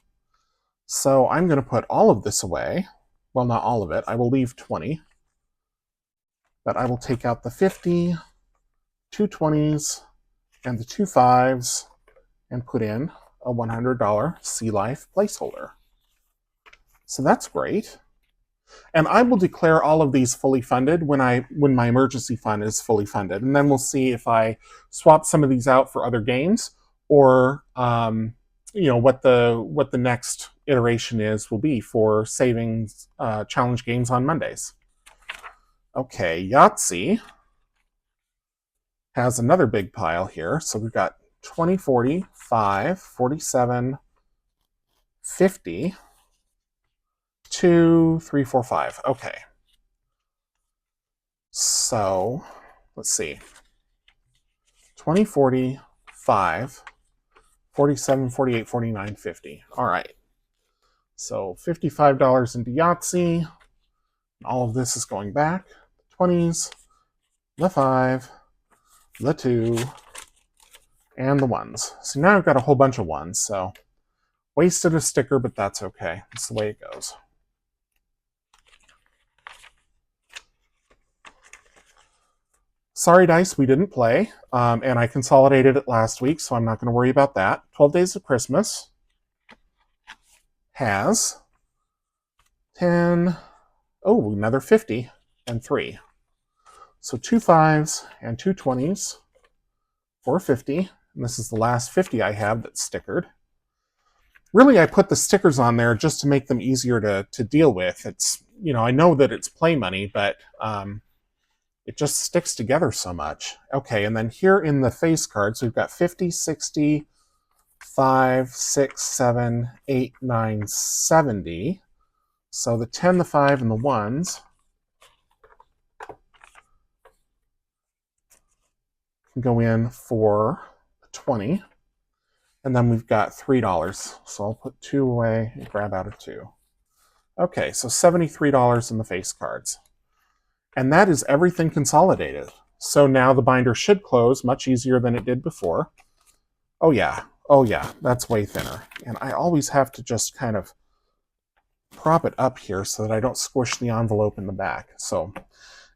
So I'm going to put all of this away. Well, not all of it. I will leave 20. But I will take out the 50, 2 20s, and the 2 5s and put in a $100 Sea Life placeholder. So that's great. And I will declare all of these fully funded when my emergency fund is fully funded. And then we'll see if I swap some of these out for other games or what the next iteration will be for savings challenge games on Mondays. Okay, Yahtzee has another big pile here. So we've got 20, 40, 5, 47, 50, 2, 3, 4, 5. Okay. So let's see. 20, 40, 5, 47, 48, 49, 50. All right. So $55 into Yahtzee. All of this is going back. 20s, the 5, the 2, and the 1s. So now I've got a whole bunch of 1s. So wasted a sticker, but that's okay. That's the way it goes. Sorry, Dice, we didn't play. And I consolidated it last week, so I'm not going to worry about that. 12 Days of Christmas has 10, another 50 and 3. So 2 5s and 2 20s for 50. And this is the last 50 I have that's stickered. Really, I put the stickers on there just to make them easier to deal with. It's, I know that it's play money, but it just sticks together so much. Okay, and then here in the face cards, we've got 50, 60, 5, 6, 7, 8, 9, 70. So the 10, the 5, and the 1s can go in for 20. And then we've got $3. So I'll put 2 away and grab out a 2. Okay, so $73 in the face cards. And that is everything consolidated. So now the binder should close much easier than it did before. Oh yeah, that's way thinner. And I always have to just kind of prop it up here so that I don't squish the envelope in the back. So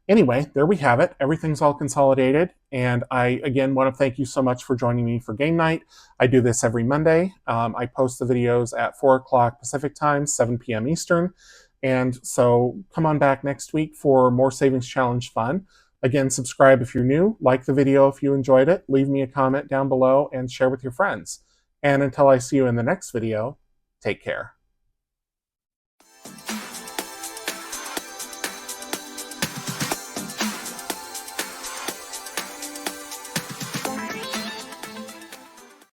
anyway, there we have it. Everything's all consolidated. And I, again, want to thank you so much for joining me for game night. I do this every Monday. I post the videos at 4 o'clock Pacific time, 7 p.m. Eastern. And so come on back next week for more Savings Challenge fun. Again, subscribe if you're new, like the video if you enjoyed it, leave me a comment down below, and share with your friends. And until I see you in the next video, take care.